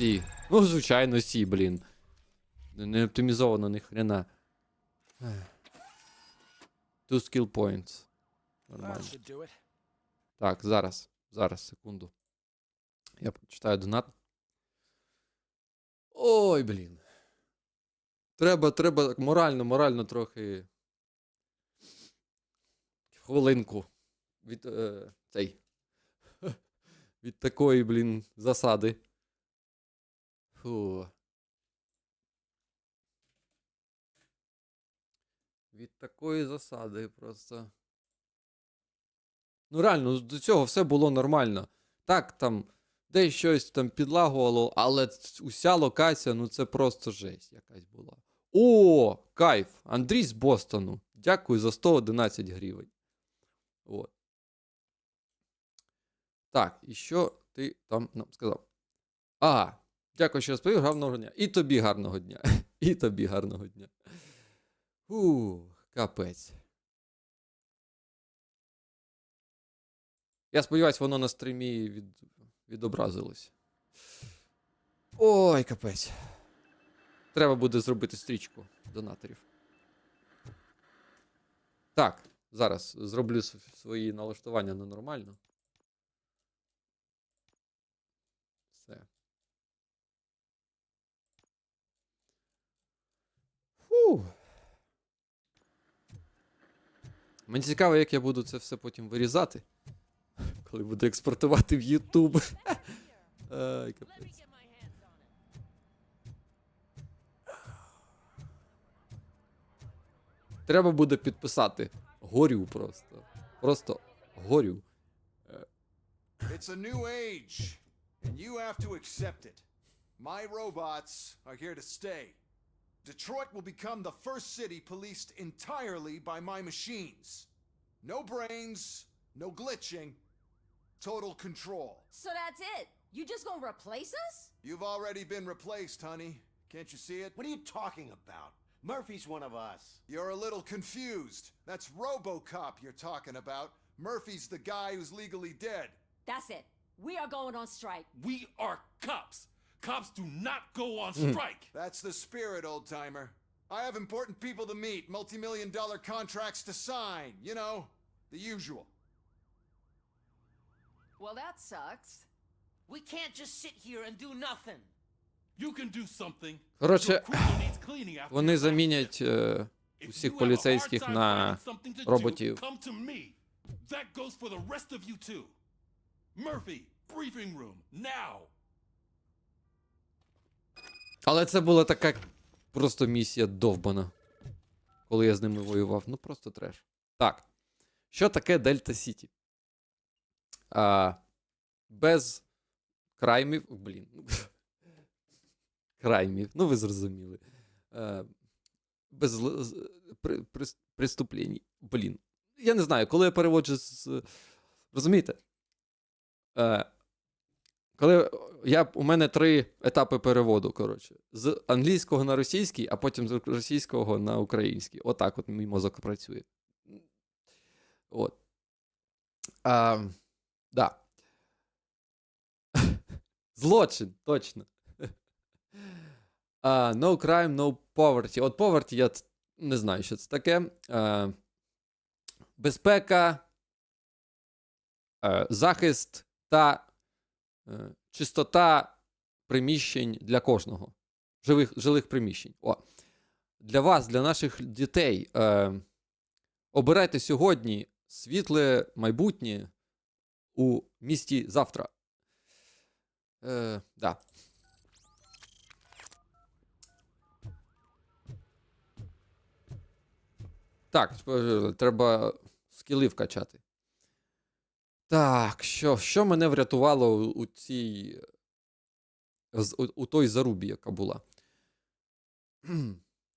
Сі. Ну, звичайно, Сі, блін. Не оптимізовано ні хрена. Two skill points. Нормально. Так, зараз. Зараз, секунду. Я прочитаю донат. Ой, блін. Треба морально трохи. Хвилинку. Від від такої, блін, засади. Фу. Від такої засади просто. Ну реально, до цього все було нормально. Так, там, десь щось там підлагувало, але уся локація, ну це просто жесть якась була. О, кайф! Андрій з Бостону. Дякую за 111 гривень. От. Так, і що ти там нам сказав? Ага, дякую, що розповів, гарного дня. І тобі гарного дня. І тобі гарного дня. Капець. Я сподіваюся, воно на стрімі відобразилось. Ой, капець. Треба буде зробити стрічку донаторів. Так, зараз зроблю свої налаштування на нормально. Все. Фу. Мені цікаво, як я буду це все потім вирізати. Коли буду експортувати в YouTube. Ай, капець. Треба буде підписати. Горю просто. Просто горю. It's a new age, and you have to accept it. My robots are here to stay. Detroit will become the first city policed entirely by my machines. No brains, no glitching, total control. So that's it? You just gonna replace us? You've already been replaced, honey. Can't you see it? What are you talking about? Murphy's one of us. You're a little confused. That's Robocop you're talking about. Murphy's the guy who's legally dead. That's it. We are going on strike. We are cops. Cops do not go on strike. That's the spirit, old-timer. I have important people to meet, multi-million-dollar contracts to sign. You know, the usual. Well, that sucks. We can't just sit here and do nothing. You can do something. Коротше, Your cruiser needs cleaning after вони your замінять accident. If усіх you have a поліцейських hard time на finding something to do, роботів. come to me. That goes for the rest of you too. Murphy, briefing room, now. Але це була така просто місія довбана. Коли я з ними воював. Ну просто треш. Так. Що таке Дельта Сіті? Без краймів. Блін. Краймів. Ну ви зрозуміли. Без преступлень. Блін. Я не знаю, коли я переводжу з... Розумієте? У мене 3 етапи переводу, коротше. З англійського на російський, а потім з російського на український. Отак от мій мозок працює. От. Да. Злочин, точно. No crime, no poverty. От poverty я не знаю, що це таке. Безпека, захист та чистота приміщень для кожного. Жилих приміщень. О. Для вас, для наших дітей, обирайте сьогодні світле майбутнє у місті завтра. Да. Так, треба скіли вкачати. Так, що мене врятувало у той зарубі, яка була?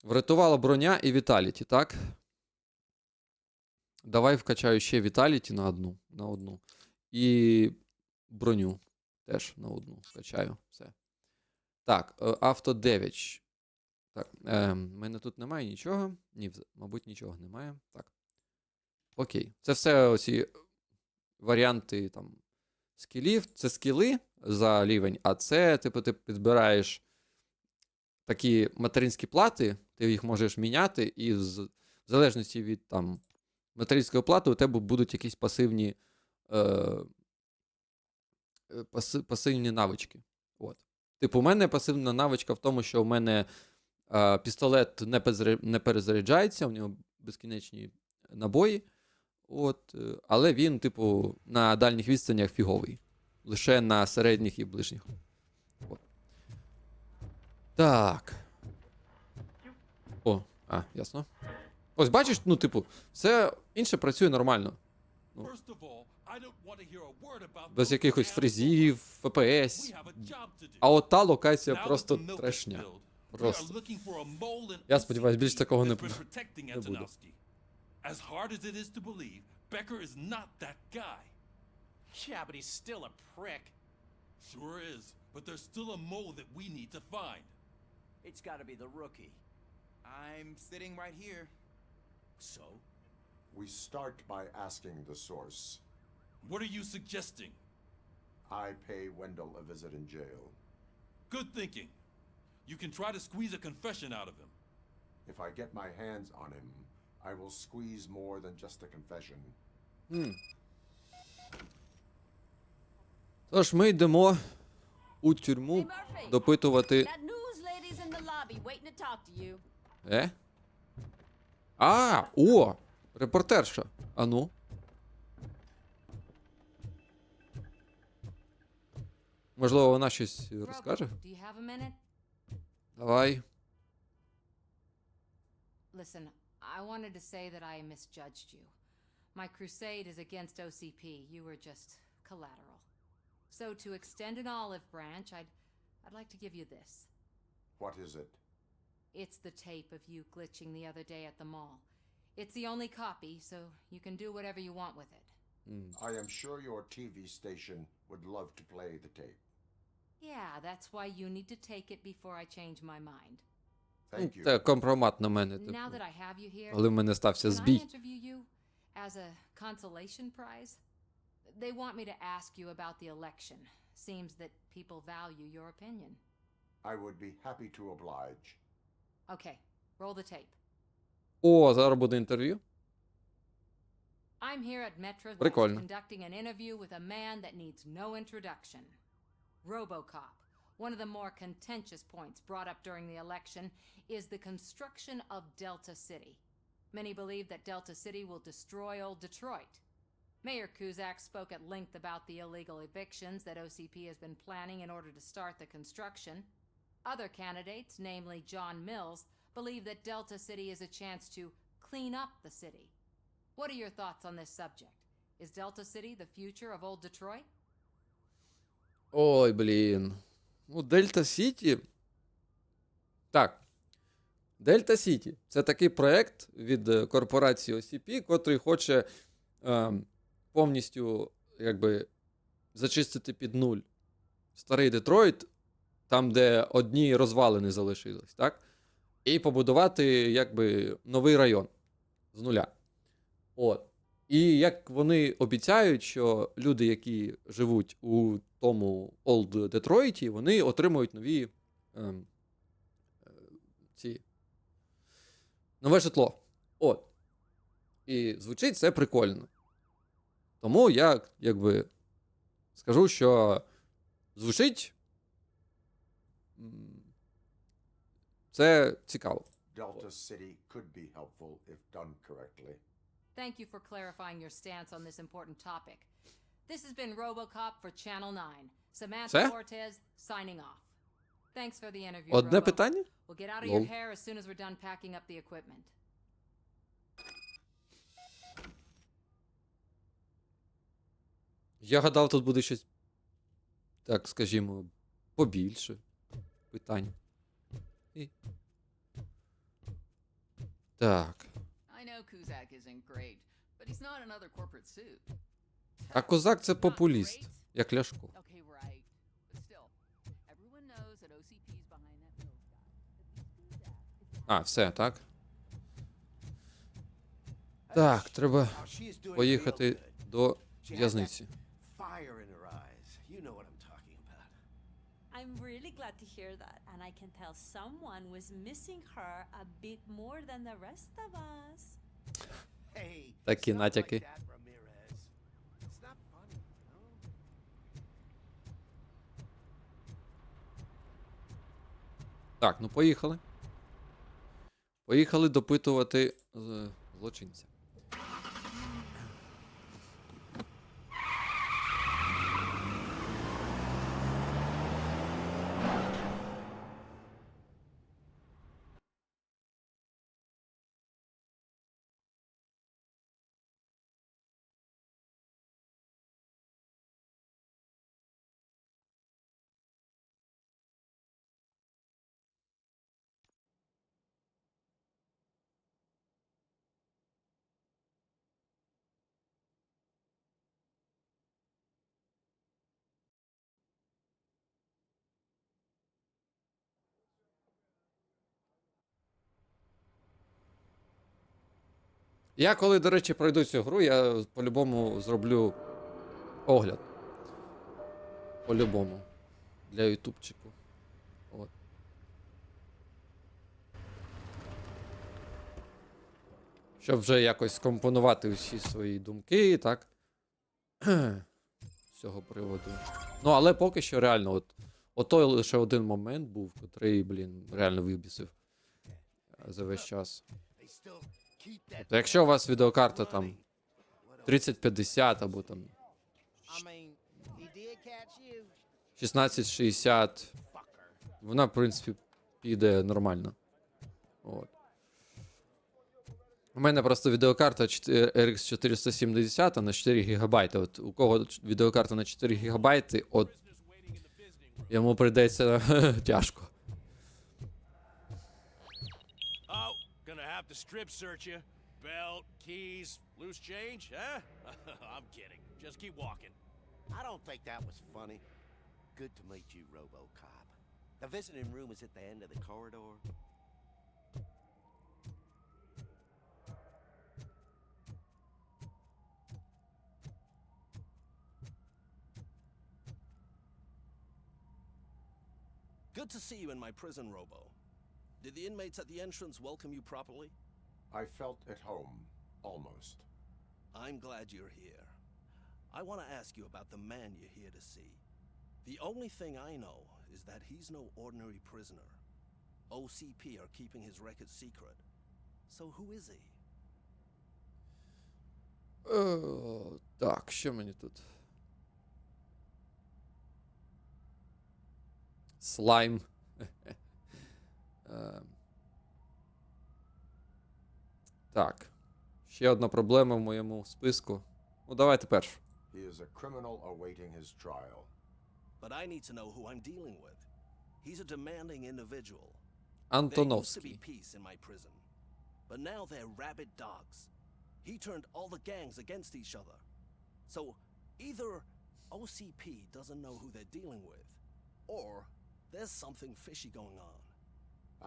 Врятувала броня і віталіті, так? Давай вкачаю ще віталіті на одну. І броню теж на одну вкачаю. Все. Так, авто 9. Так, в мене тут немає нічого. Ні, мабуть, нічого немає. Так. Окей. Це все оці варіанти там скілів. Це скіли за рівень, а це, типу, ти підбираєш такі материнські плати, ти їх можеш міняти, і в залежності від там материнської плати у тебе будуть якісь пасивні навички. От. Типу, у мене пасивна навичка в тому, що у мене пістолет не перезаряджається, у нього безкінечні набої. От, але він, типу, на дальніх відстанях фіговий. Лише на середніх і ближніх. От. Так. Ясно. Ось бачиш, ну, типу, все інше працює нормально. First of all, I don't want to hear a word about Без those якихось animals. фрізів, We ФПС. have a job to do. А от та локація Now просто that the milk is трешня. spilled, we are Просто. looking for a mole in Я сподіваюсь, більш OCP такого не that's been protecting не буде. Antonovsky. As hard as it is to believe, Becker is not that guy. Yeah, but he's still a prick. Sure is, but there's still a mole that we need to find. It's got to be the rookie. I'm sitting right here. So? We start by asking the source. What are you suggesting? I pay Wendell a visit in jail. Good thinking. You can try to squeeze a confession out of him. If I get my hands on him, I will squeeze more than just a confession. Тож ми йдемо у тюрму Hey, Murphy. допитувати. That news lady's in the lobby waiting to talk to you. Репортерша. А ну. Можливо, вона щось розкаже? Do you have a minute? Давай. Listen, I wanted to say that I misjudged you. My crusade is against OCP. You were just collateral. So to extend an olive branch, I'd like to give you this. What is it? It's the tape of you glitching the other day at the mall. It's the only copy, so you can do whatever you want with it. I am sure your TV station would love to play the tape. Yeah, that's why you need to take it before I change my mind. Thank you. Це компромат на мене. Типу. Now that I have you here, Коли в мене стався can I збій. interview you as a consolation prize? They want me to ask you about the election. Seems that people value your opinion. I would be happy to oblige. Okay, roll the tape. О, зараз буде інтерв'ю. I'm here at Metro West Прикольно. conducting an interview with a man that needs no introduction. Robocop. One of the more contentious points brought up during the election is the construction of Delta City. Many believe that Delta City will destroy old Detroit. Mayor Cusack spoke at length about the illegal evictions that OCP has been planning in order to start the construction. Other candidates, namely John Mills, believe that Delta City is a chance to clean up the city. What are your thoughts on this subject? Is Delta City the future of old Detroit? Ой, блін. Ну, Дельта Сіті. Так. Дельта Сіті. Це такий проект від корпорації OCP, котрий хоче повністю, якби, зачистити під нуль старий Детройт, там, де одні розвалини залишились, так? І побудувати, якби, новий район з нуля. От. І як вони обіцяють, що люди, які живуть у тому Old Детройті, вони отримують нові нове житло. От. І звучить це прикольно. Тому я, якби, скажу, що звучить це цікаво. Delta City could be helpful if done correctly. Thank you for clarifying your stance on this important topic. This has been Robocop for Channel 9. Samantha Це? Cortez signing off. Thanks for the interview, Одне Robo. питання? We'll get out of Лол. your hair as soon as we're done packing up the equipment. Я гадав, тут буде щось, так скажімо, побільше питань. І... Так. I know Kuzak isn't great, but he's not another corporate suit. А козак це популіст, як Ляшко. Okay, right. But still, everyone knows that OCP's behind that Mills guy. At least Kuzak is А, все, так? Так, треба Now, she is doing real поїхати good. до She has в'язниці. that fire in her eye. I'm really glad to hear that, and I can tell someone was missing her a bit more than the rest of us. Hey, Такі stop like натяки. that, Ramirez. It's not funny, you know? Так, ну поїхали. Поїхали допитувати злочинця. Я коли, до речі, пройду цю гру, я по-любому зроблю огляд. По-любому. Для ютубчику. От. Щоб вже якось скомпонувати усі свої думки, так? З цього приводу. Ну, але поки що реально, от той лише один момент був, котрий, блін, реально вибісив за весь час. Тобто, якщо у вас відеокарта там 3050 або там 1660, вона, в принципі, піде нормально. От. У мене просто відеокарта RX 470 на 4 ГБ. От у кого відеокарта на 4 ГБ, от йому прийдеться тяжко. Oh, gonna have to strip search you. Belt, keys, loose change, huh? I'm kidding. Just keep walking. I don't think that was funny. Good to meet you, Robocop. The visiting room is at the end of the corridor. Good to see you in my prison, Robo. Did the inmates at the entrance welcome you properly? I felt at home, almost. I'm glad you're here. I want to ask you about the man you're here to see. The only thing I know is that he's no ordinary prisoner. OCP are keeping his record secret. So who is he? Так, що мені тут? Слайм. Так. Ще одна проблема в моєму списку. Ну, давайте першу. He is a criminal awaiting his trial. But I need to know who I'm dealing with. He's a demanding individual. There used to be Антоновський. peace in my prison. But now they're rabid dogs. He turned all the gangs against each other. So either OCP doesn't know who they're dealing with, or there's something fishy going on.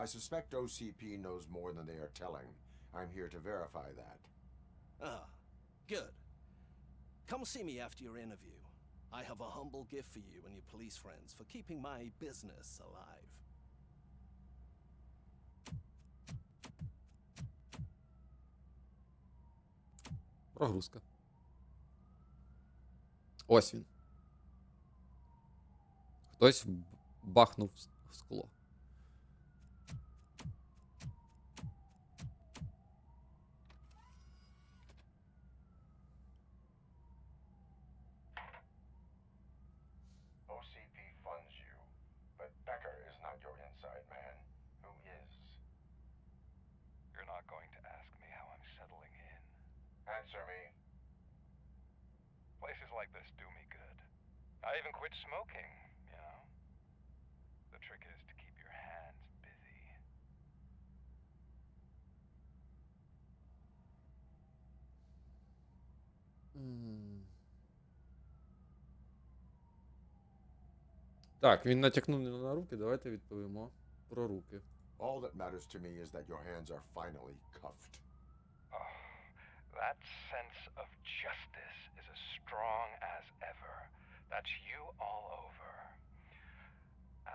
I suspect OCP knows more than they are telling. I'm here to verify that. Ah, good. Come see me after your interview. I have a humble gift for you and your police friends for keeping my business alive. Прогрузка. Ось він. Хтось бахнув в скло. OCP funds you, but Becker is not your inside man. Who is? You're not going to ask me how I'm settling in. Answer me. Places like this do me good. I even quit smoking, you know. The trick is to keep your hands busy. Так, він натякнув на руки, давайте відповімо про руки. All that matters to me is that your hands are finally cuffed. Oh, that sense of justice is as strong as ever. That's you all over.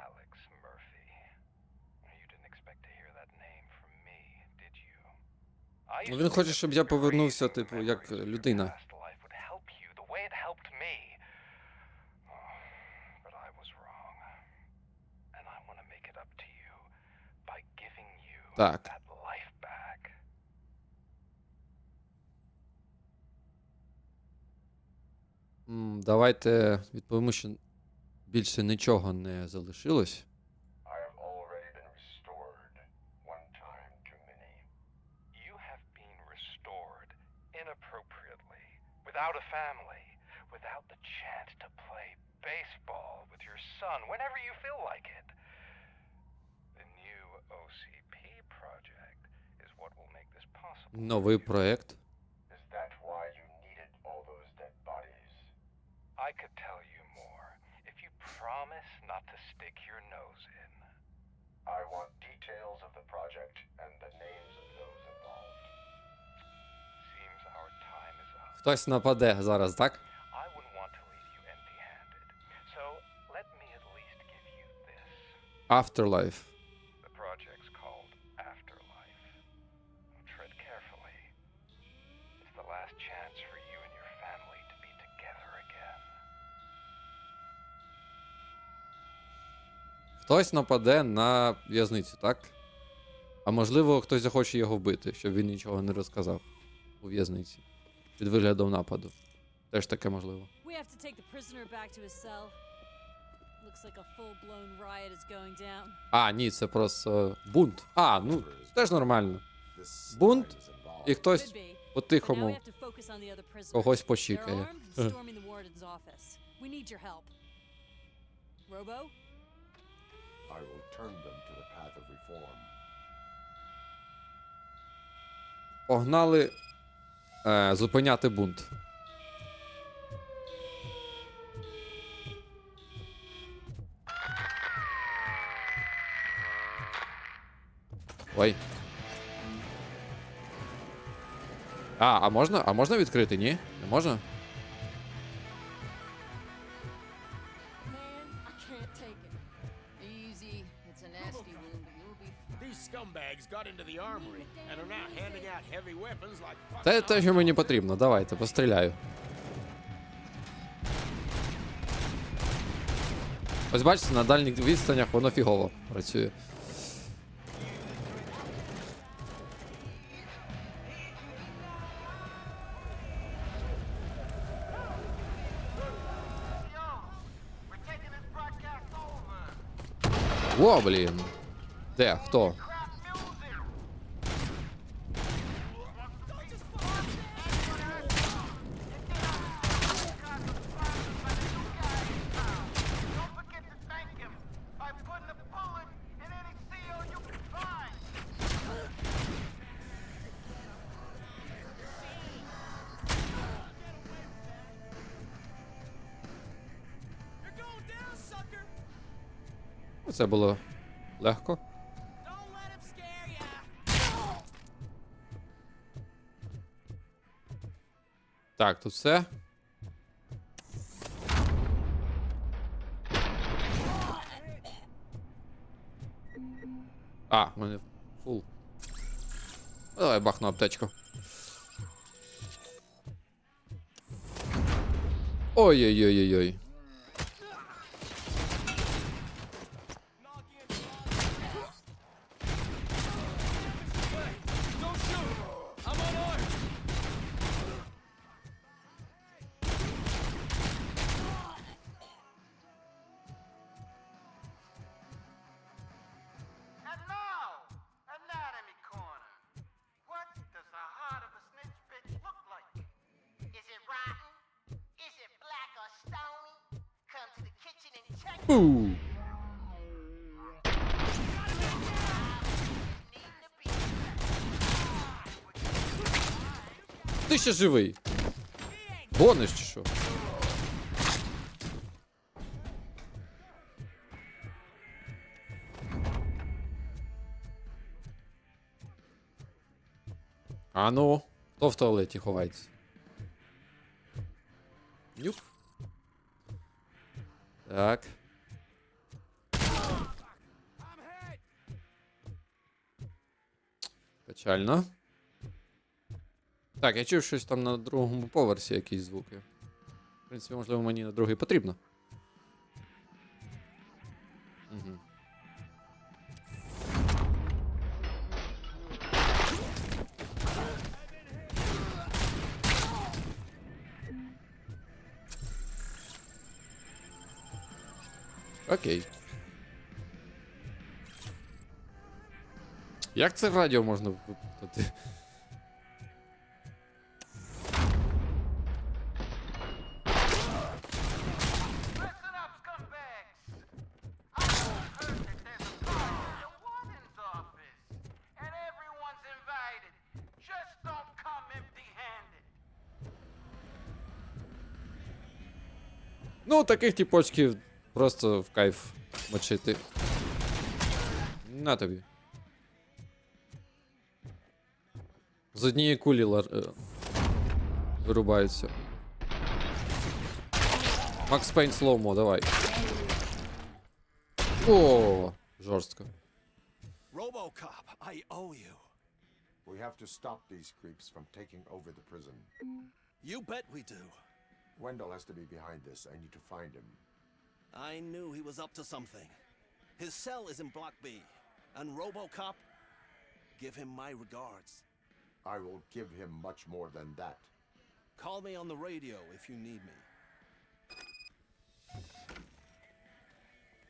Alex Murphy. You didn't expect to hear that name from me, did you? I Ну, used він to хоче, think щоб that я повернувся, erasing типу, як memories of your людина. past life would help you the way it helped me. Oh, but I was wrong. And I want to make it up to you by giving you Так. that life back. Давайте відповімо, що більше нічого не залишилось. I have already been restored. One time too many. You have been restored inappropriately, without a family, without the chance to play baseball with your son whenever you feel like it. The new OCP project is what will make this possible. Новий проект. Is that why you needed all those dead bodies? I could tell you more if you promise not to stick your nose in. I want details of the project and the names of those involved. Seems our time is up. Хтось нападе зараз, так? I wouldn't want to leave you empty-handed. So let me at least give you this. Afterlife. The project's called Afterlife. Tread carefully. It's the last chance for you and your family to be together again. Хтось нападе на в'язницю, так? А можливо, хтось захоче його вбити, щоб він нічого не розказав у в'язниці. Під виглядом нападу. Теж таке можливо. We have to take the prisoner back to his cell. Looks like a full-blown riot is going down. А, ні, це просто бунт. А, ну, теж нормально. This Бунт, crime is involved. і хтось Could be. But now we по-тихому have to focus on the other prisoners. когось They're почікає. armed and storming the warden's office. We need your help. Robo? I will turn them to the path of reform. Погнали зупиняти бунт. Ой. А можна відкрити, ні? Не можна? Man, I can't take it. Easy. It's a nasty wound, but you'll be These scumbags got into the armory and are now handing out heavy weapons like Це те, що мені потрібно. Давайте, постріляю. Ось бачите, на дальніх відстанях воно фігово працює. О, блін. Де? Хто? Це було легко. Так, тут все. А, в мене фул. Давай бахну аптечку. Ой-ой-ой-ой-ой. And now, Anatomy Corner. What does the heart of a snitch bitch look like? Is it rotten? Is it black or stony? Come to the kitchen and check it. Фу. Ти ще живий. Гониш чи що? А ну, хто в туалеті ховається? Нюп. Так. Печально. Так, я чув щось там на другому поверсі, якісь звуки. В принципі, можливо, мені на другий потрібно. Угу. Окей. Як це радіо можна виплутати? Listen up, scumbags! I heard that there's a party at the warden's office, and everyone's invited. Just don't come empty-handed. Ну, таких типочків просто в кайф мочити. На тобі. З однієї кулі вирубаються. Макс Пейн слоумо, давай. О, жорстко. Robocop, I owe you. We have to stop these creeps from taking over the prison. You bet we do. Wendell has to be behind this. I need to find him. I knew he was up to something. His cell is in Block B. And Robocop, give him my regards. I will give him much more than that. Call me on the radio if you need me.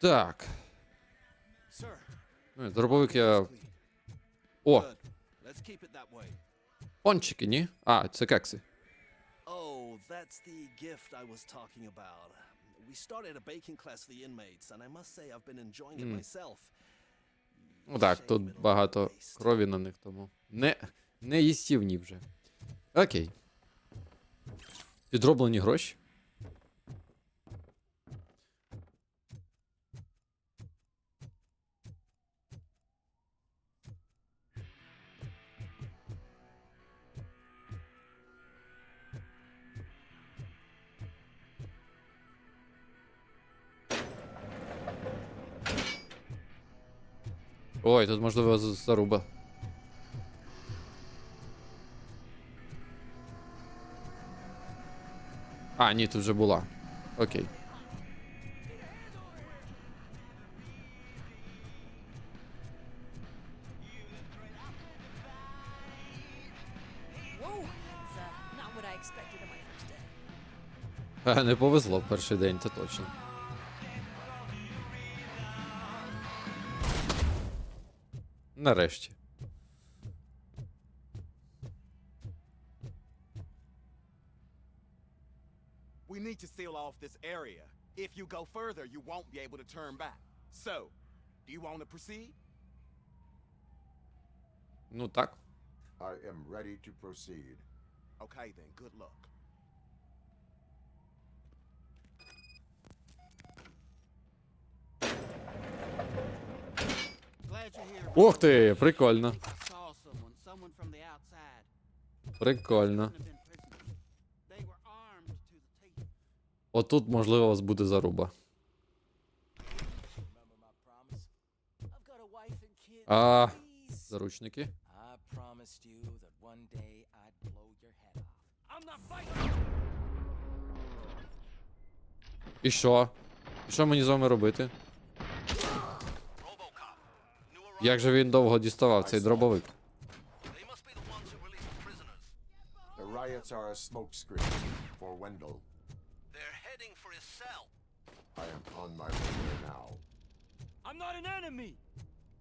Так. Sir. Дробовик я... О, Good. Let's keep it that way. пончики, ні? А, це кекси. Oh, that's the gift I was talking about. We started a baking class for the inmates, and I must say I've been enjoying it myself. Ну так, тут багато крові на них, тому... Не їстівні вже. Окей. Підроблені гроші. Ой, тут можливо заруба. А, ні, тут вже була. Окей. Whoa, it's not what I expected on my first day. Не повезло в перший день, це точно. Нарешті. We need to seal off this area. If you go further, you won't be able to turn back. So, do you want to proceed? Ну так. I am ready to proceed. Okay then, good luck. Glad you're here. Ух ти, прикольно. I saw someone from the outside. Прикольно. Couldn't have been prisoners. They were armed to the teeth. Отут, можливо, у вас буде заруба. Remember my promise? I've got a wife and kids. А, Please. заручники. I promised you that one day I'd blow your head off. I'm not fighting! І що? І що мені з вами робити? Robocop. New Як же він довго діставав цей дробовик? They must be the ones who released the prisoners. The riots are a smokescreen for Wendell. They're heading for his cell. I am on my way there now. I'm not an enemy!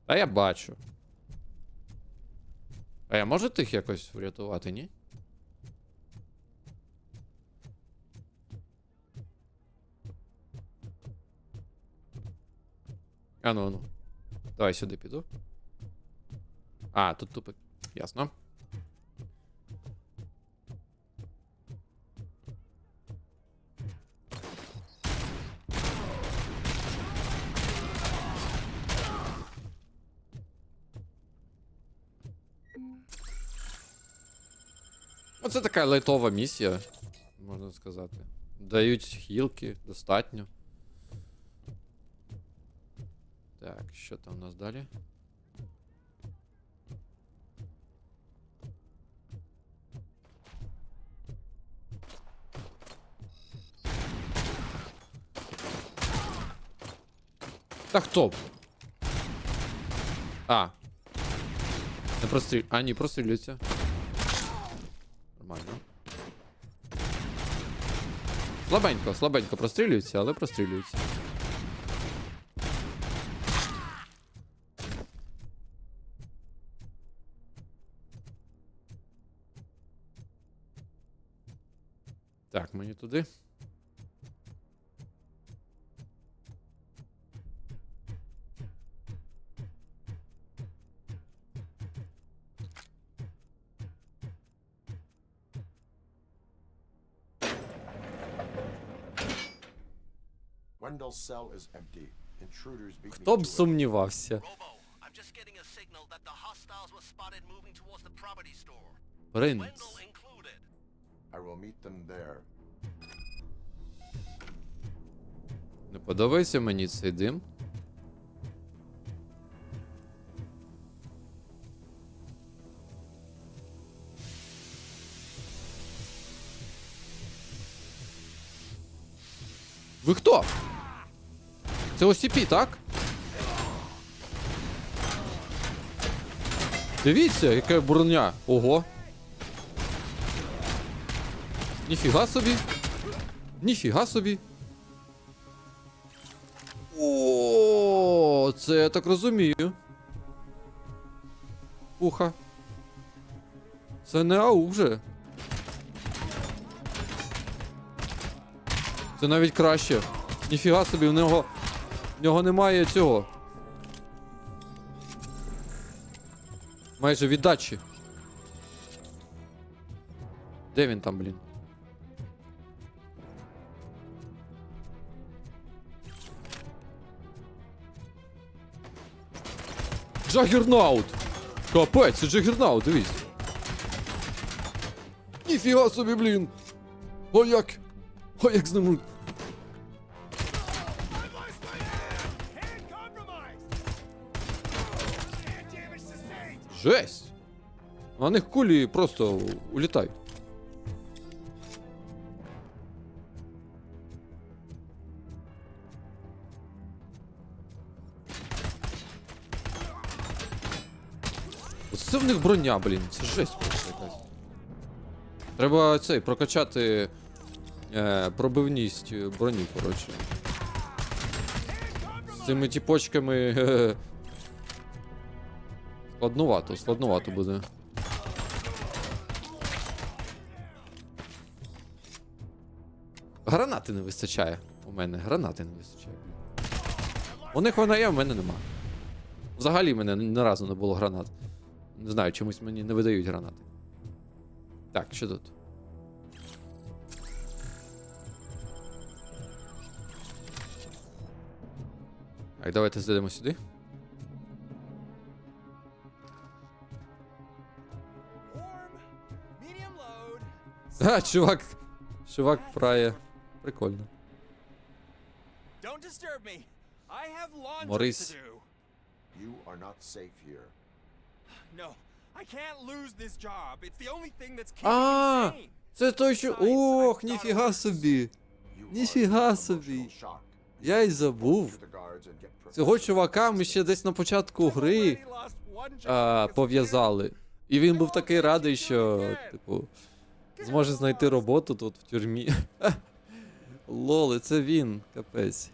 Та я бачу. А я можу тих якось врятувати, ні? Ну. Давай сюди піду. А, тут тупик. Ясно. Оце така лайтова місія, можна сказати. Дають хілки, достатньо. Так, що там у нас далі? Та хто? А. Не прострілюється. А, ні, прострілюється. Нормально. Слабенько, слабенько прострілюється, але прострілюється. Так, мені туди. Wendell's cell is empty. Intruders beat me Хто б to it. сумнівався. Robo, I'm just getting a signal that the hostiles were spotted moving towards the property store. Принц. Wendell included. I will meet them there. Не подобається мені цей дим. Ви хто? Це OCP, так? Дивіться, яка броня. Ого. Ніфіга собі. Ніфіга собі. О, це я так розумію. Уха. Це не АУ вже. Це навіть краще. Ніфіга собі, в нього немає цього. Майже віддачі. Де він там, блін? Джаггернаут! Капець, це Джаггернаут, дивись. Ніфіга собі, блін. Ой, як з ним... Жесть! На них кулі просто улітають. Оце в них броня, блін. Це жесть просто якась. Треба цей прокачати пробивність броні, коротше. З цими тіпочками складнувато буде. Гранати не вистачає у мене, гранати не вистачає. У них вона є, а в мене нема. Взагалі в мене ні разу не було гранат. Не знаю, чомусь мені не видають гранати. Так, що тут? Так, давайте зайдемо сюди. А, чувак прає. Прикольно. Don't disturb me. I have laundry Морис. to do. You are not safe here. No, I can't lose this job. It's the only thing that's keeping А, me sane. це той, що... Ох, ніфіга собі. You Ніфіга are in собі. emotional shock. Я й забув. To the guards and get Цього чувака ми ще десь на початку гри Already lost one job because of пов'язали. І він був такий радий, що, типу, зможе знайти роботу тут в тюрмі. Лоли, це він, капець.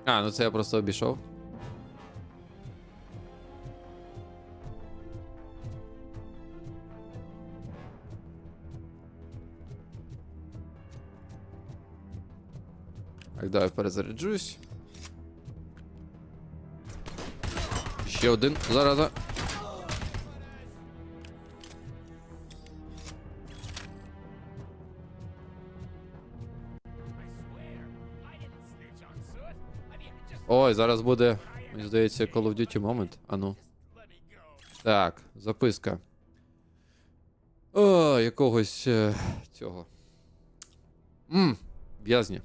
А, ну це я просто обійшов. Так, давай перезаряджусь. Ще один, зараза. Ой, зараз буде, мені здається, Call of Duty Moment. Ану. Так, записка. О, якогось цього. В'язня.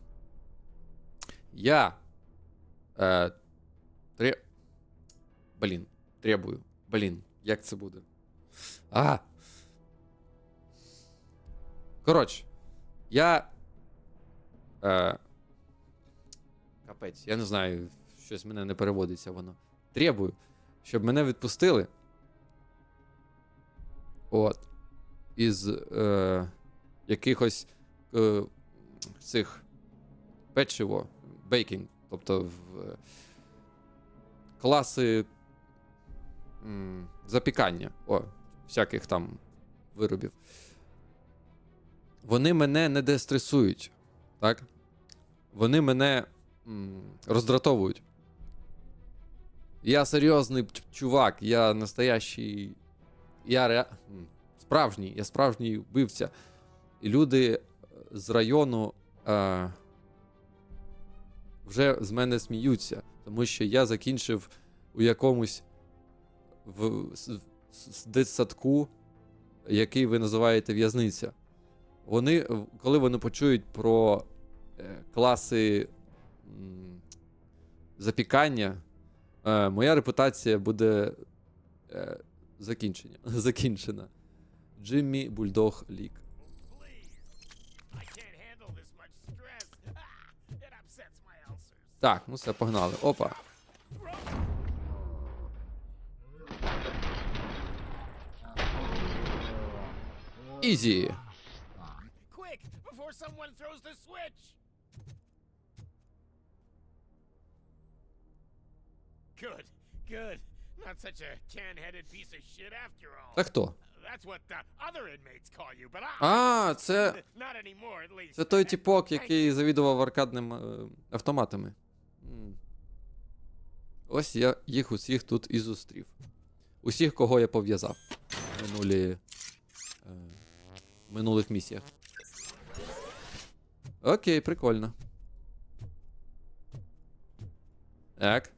Я требую. Блін, як це буде? Коротше, я. Капець, я не знаю, щось мене не переводиться воно. Требую, щоб мене відпустили. От. Із якихось цих печиво, бейкінг, тобто в класи запікання, всяких там виробів. Вони мене не дестресують, так? Вони мене роздратовують. Я серйозний чувак, я настоящий, я справжній вбивця. І люди з району вже з мене сміються, тому що я закінчив у якомусь дитсадку, який ви називаєте в'язниця. Вони, коли вони почують про класи запікання, моя репутація буде закінчена. Джиммі Бульдог Лік. Так, ну все, погнали. Опа. Ізі. Quick, before someone throws the switch! Good, good. Not such a can-headed piece of shit after all. Це хто? That's what the other inmates call you, but А, це... not anymore, at least. Це той типок, який завідував аркадним автоматами. Ось я їх усіх тут і зустрів. Усіх, кого я пов'язав в минулих місіях. Окей, прикольно. Так.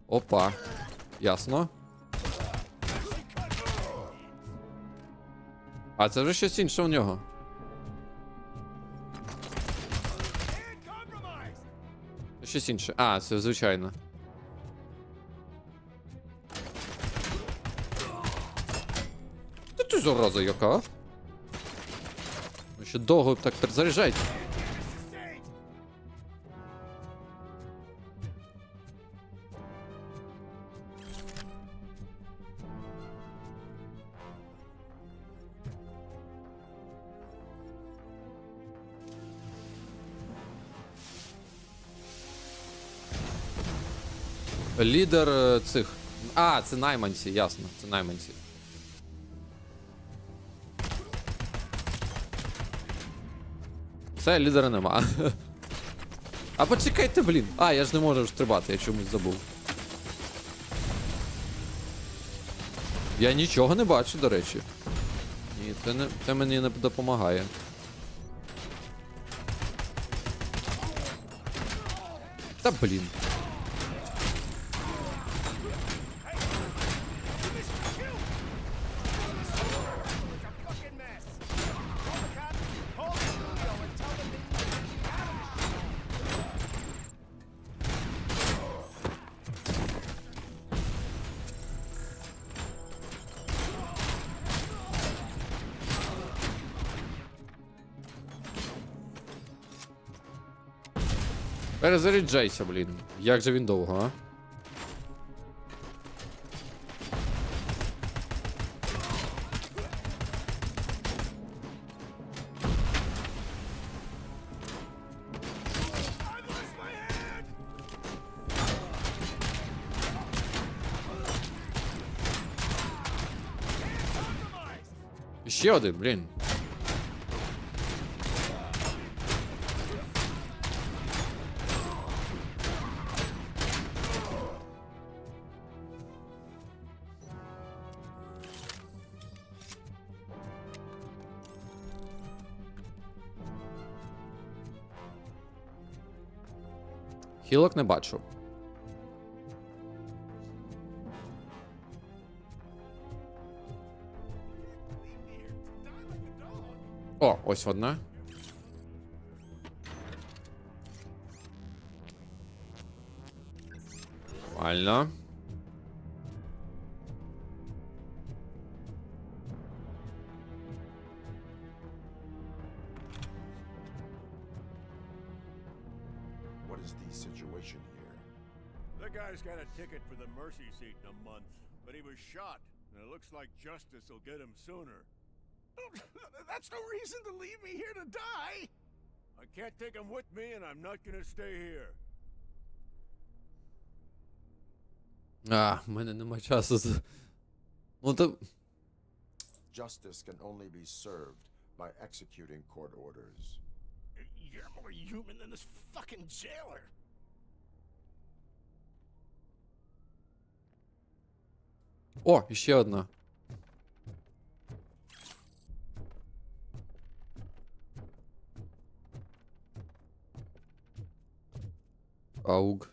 Опа. Ясно. А це вже щось інше у нього. Щось інше. А, це звичайно. Та ти зараза яка? Ще довго так перезаряджають. Лідер цих. А, це найманці, ясно, це найманці. Все, лідера нема. А почекайте, блін. А, я ж не можу стрибати, я чомусь забув. Я нічого не бачу, до речі. Ні, це мені не допомагає. Та блін. Перезаряджайся, блін. Як же він довго, а? Ще один, блін. Хілок не бачу. О, ось одна. Нормально. What is the situation here? The guy's got a ticket for the mercy seat in a month, but he was shot, and it looks like justice will get him sooner. That's no reason to leave me here to die! I can't take him with me, and I'm not gonna stay here. А, в мене нема часу. Ну то... Justice can only be served by executing court orders. You're more human than this fucking jailer! О, іще одна. Ауг.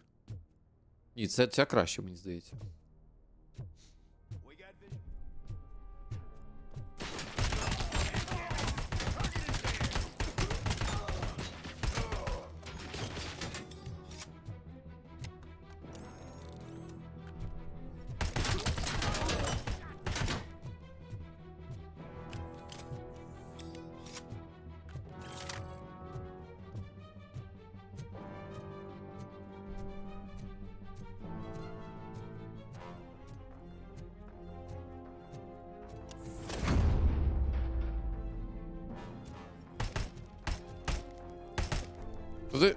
Ні, ця краще, мені здається. Туди.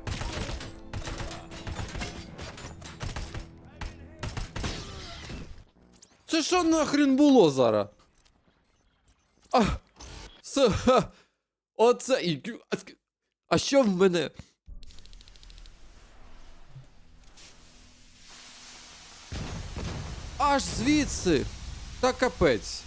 Це що нахрен було зараз? Оце. А що в мене? Аж звідси. Та капець.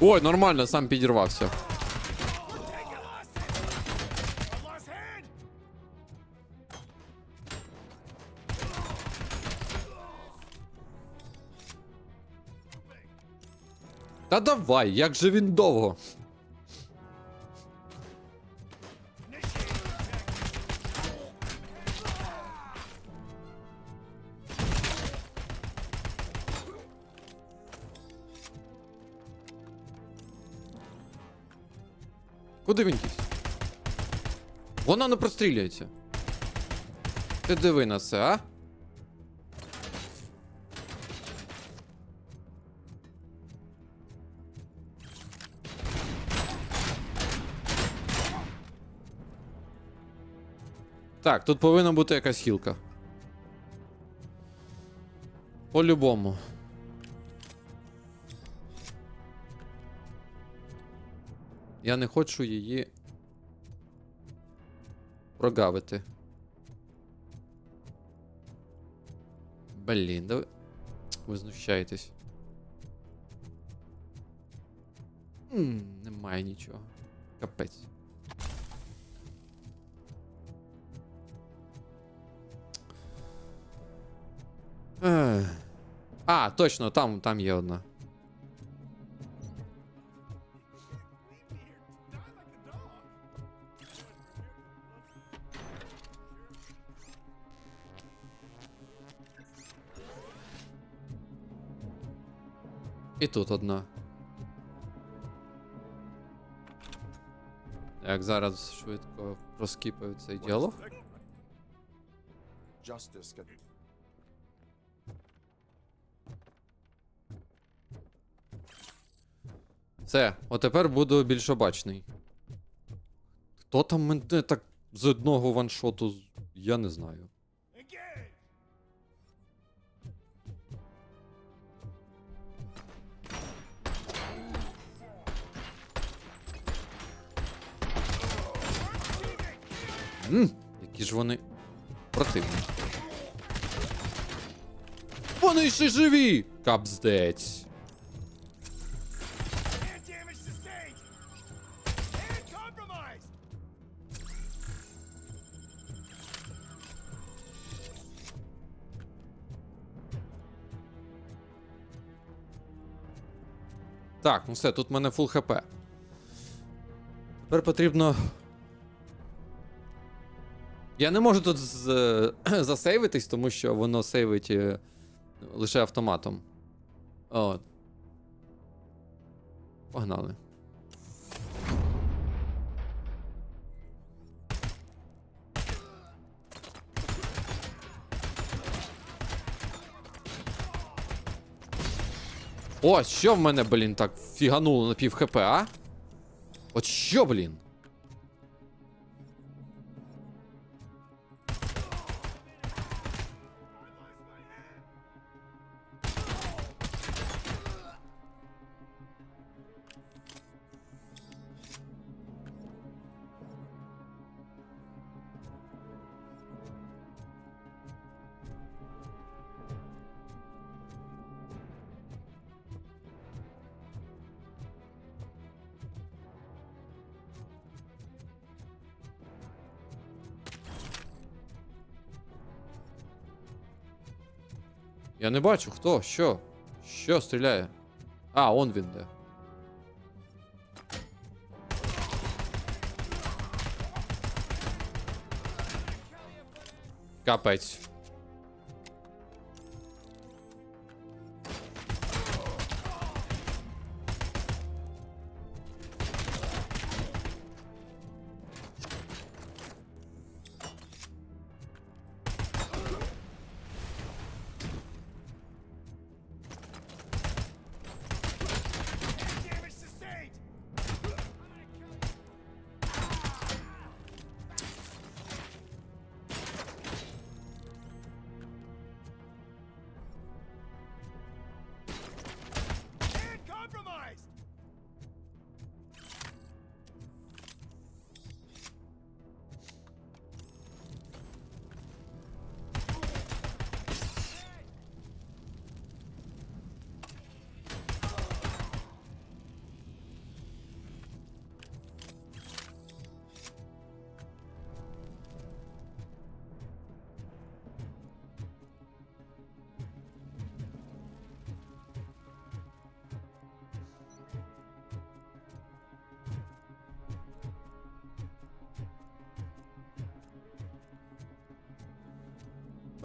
Ой, нормально, сам підірвався. Та давай, як же він довго? Куди він дівся? Вона не простріляється. Ти диви на це, а? Так, тут повинна бути якась хілка. По-любому. Я не хочу її прогавити. Блін, да ви знущаєтесь. Немає нічого. Капець. А, точно, там є одна. І тут одна. Як зараз швидко проскіпаю цей діалог. Justice can... Все, отепер буду більш обачний. Хто там мене так з одного ваншоту? Я не знаю. Які ж вони противні. Вони ще живі! Капздець. Damage sustained! And compromised! Так, ну все, тут в мене фул хп. Тепер потрібно... Я не можу тут засейвитись, тому що воно сейвить лише автоматом. От. Погнали. О, що в мене, блін, так фігануло на пів хп, а? От що, блін? Я не бачу, хто, що? Що стріляє? А, он він де. Капець. Damage sustained! And compromised!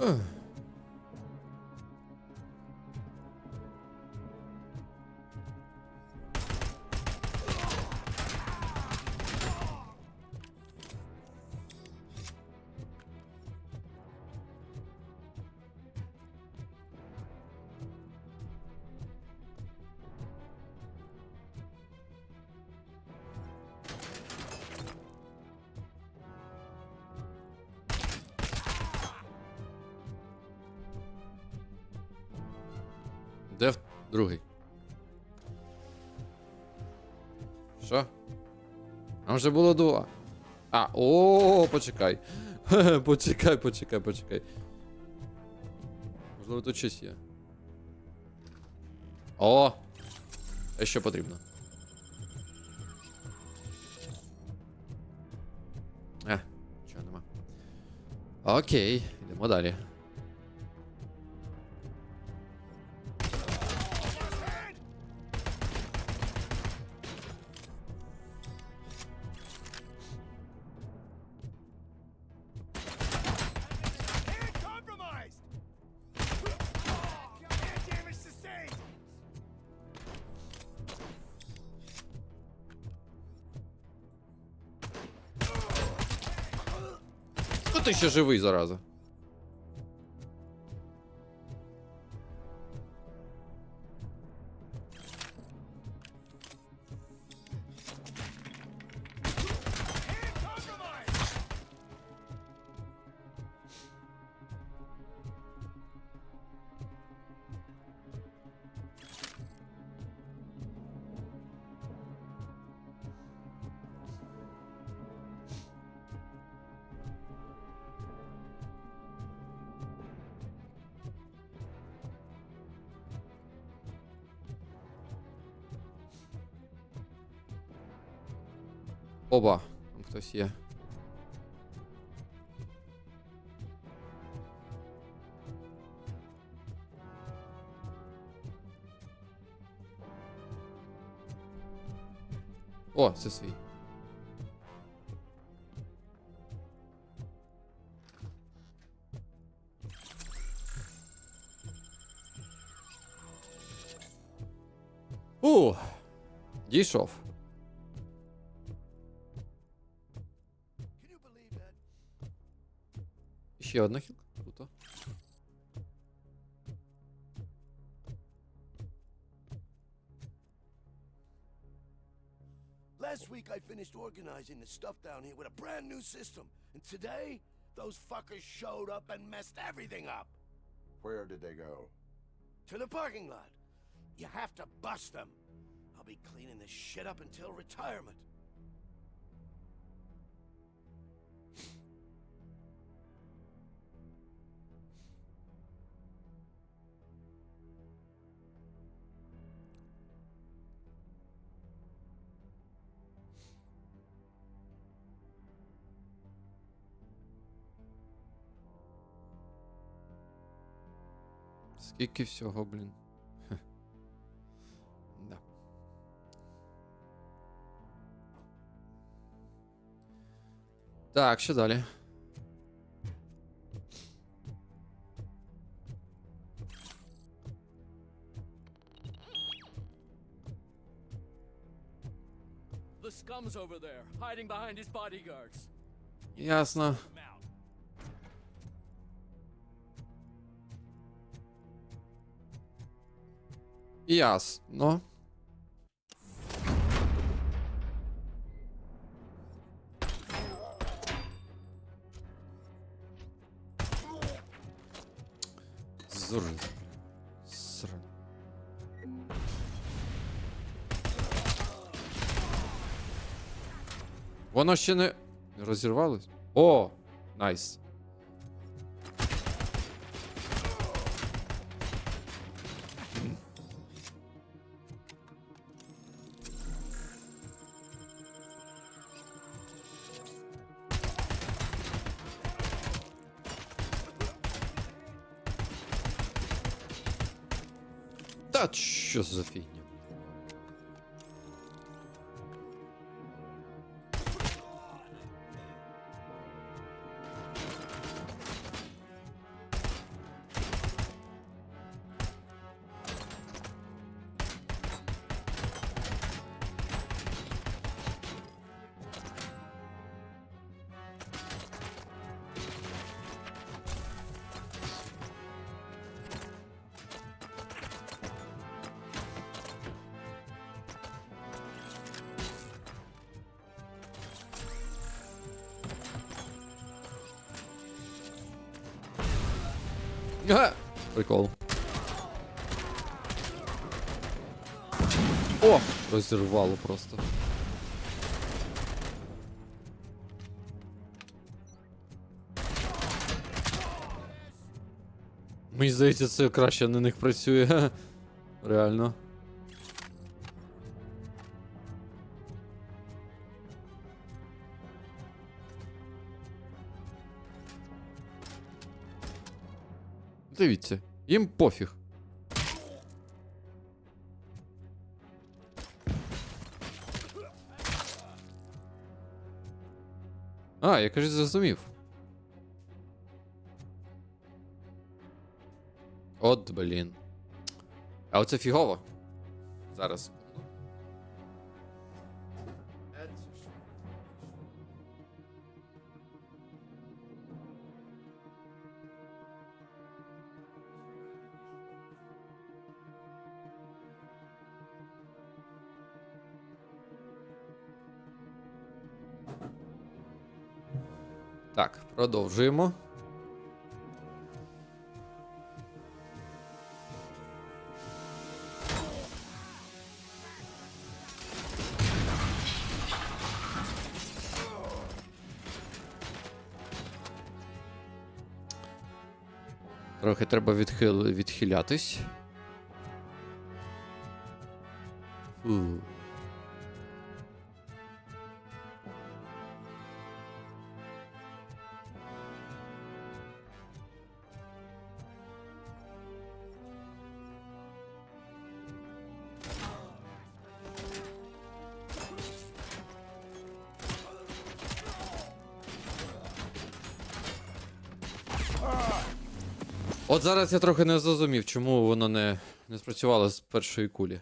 Ех. Де другий? Що? Там вже було два. А, о, почекай. Почекай. Можливо, тут щось є. О! Те, що потрібно. Чого нема. Окей, йдемо далі. And compromised! And damage sustained! Хто ти ще живий, зараза? Оба, там хтось є. О, це свій. Дійшов. Ще одна хілка. Круто. Last week I finished organizing the stuff down here with a brand new system. And today, those fuckers showed up and messed everything up. Where did they go? To the parking lot. You have to bust them. I'll be cleaning this shit up until retirement. Скільки всього, блін. Да. Так, що далі? The scum's over there, hiding behind his bodyguards. Ясно. Ясно. Зур. Срань. Воно ще не розірвалось? О, найс. Та що за фігня? Ага, прикол. О, розірвало просто. Мені здається, це краще на них працює. Реально. Дивіться, їм пофіг. А, я, кажуть, зрозумів. От, блін. А оце фігово. Зараз. Так, продовжуємо. Трохи треба відхилятись. От зараз я трохи не зрозумів, чому воно не спрацювало з першої кулі.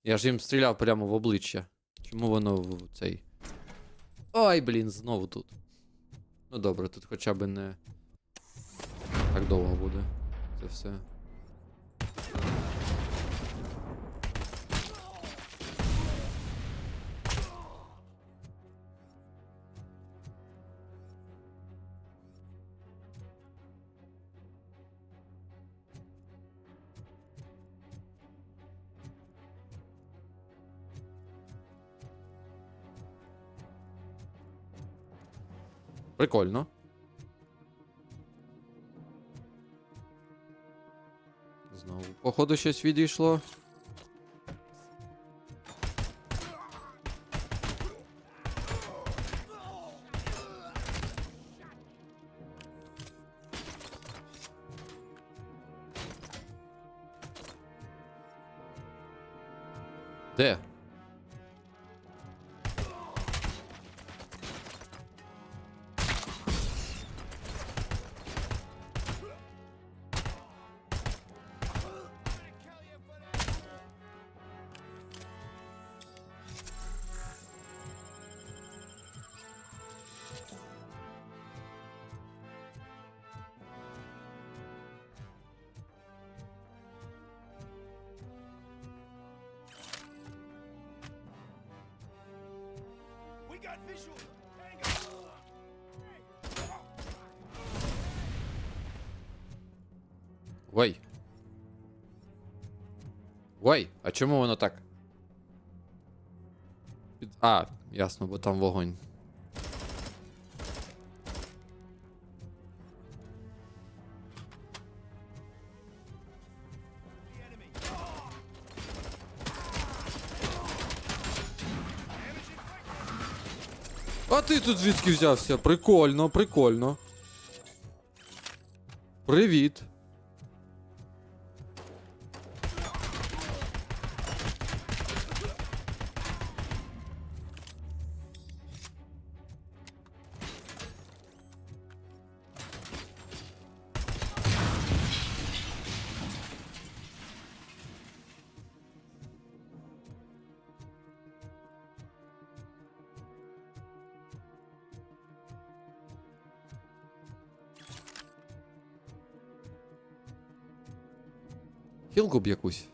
Я ж їм стріляв прямо в обличчя. Чому воно в цей... Ой, блін, знову тут. Ну добре, тут хоча б не так довго буде. Це все. Прикольно. Знову, походу, щось відійшло. Де? We got visual. Ой. Ой, а чому воно так? А, ясно, бо там вогонь. А ти тут звідки взявся? Прикольно, прикольно. Привіт. Хілку б якусь.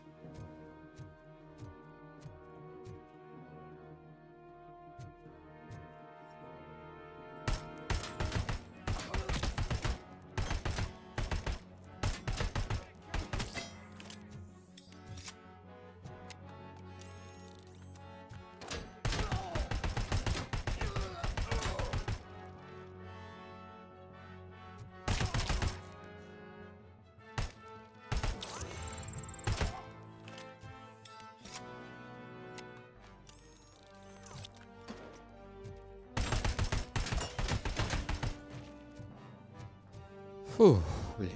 Фух, блін.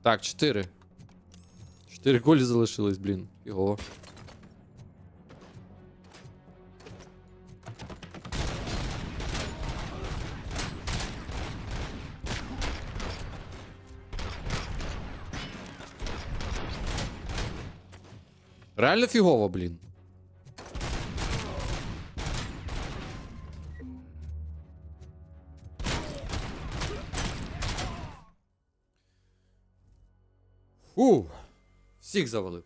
Так, 4. 4 кулі залишились, блін. Його. Реально фігово, блін. Всіх завалив.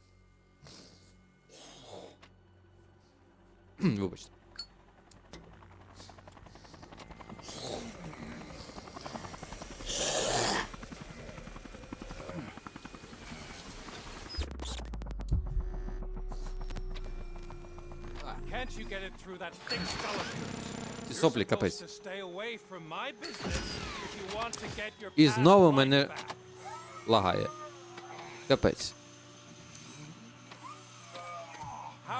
Вибачте. Can't you get it through that thick skeleton? Ці соплі, капець. To stay away from my business if you want to get your І past знову life мене back. лагає. Капець.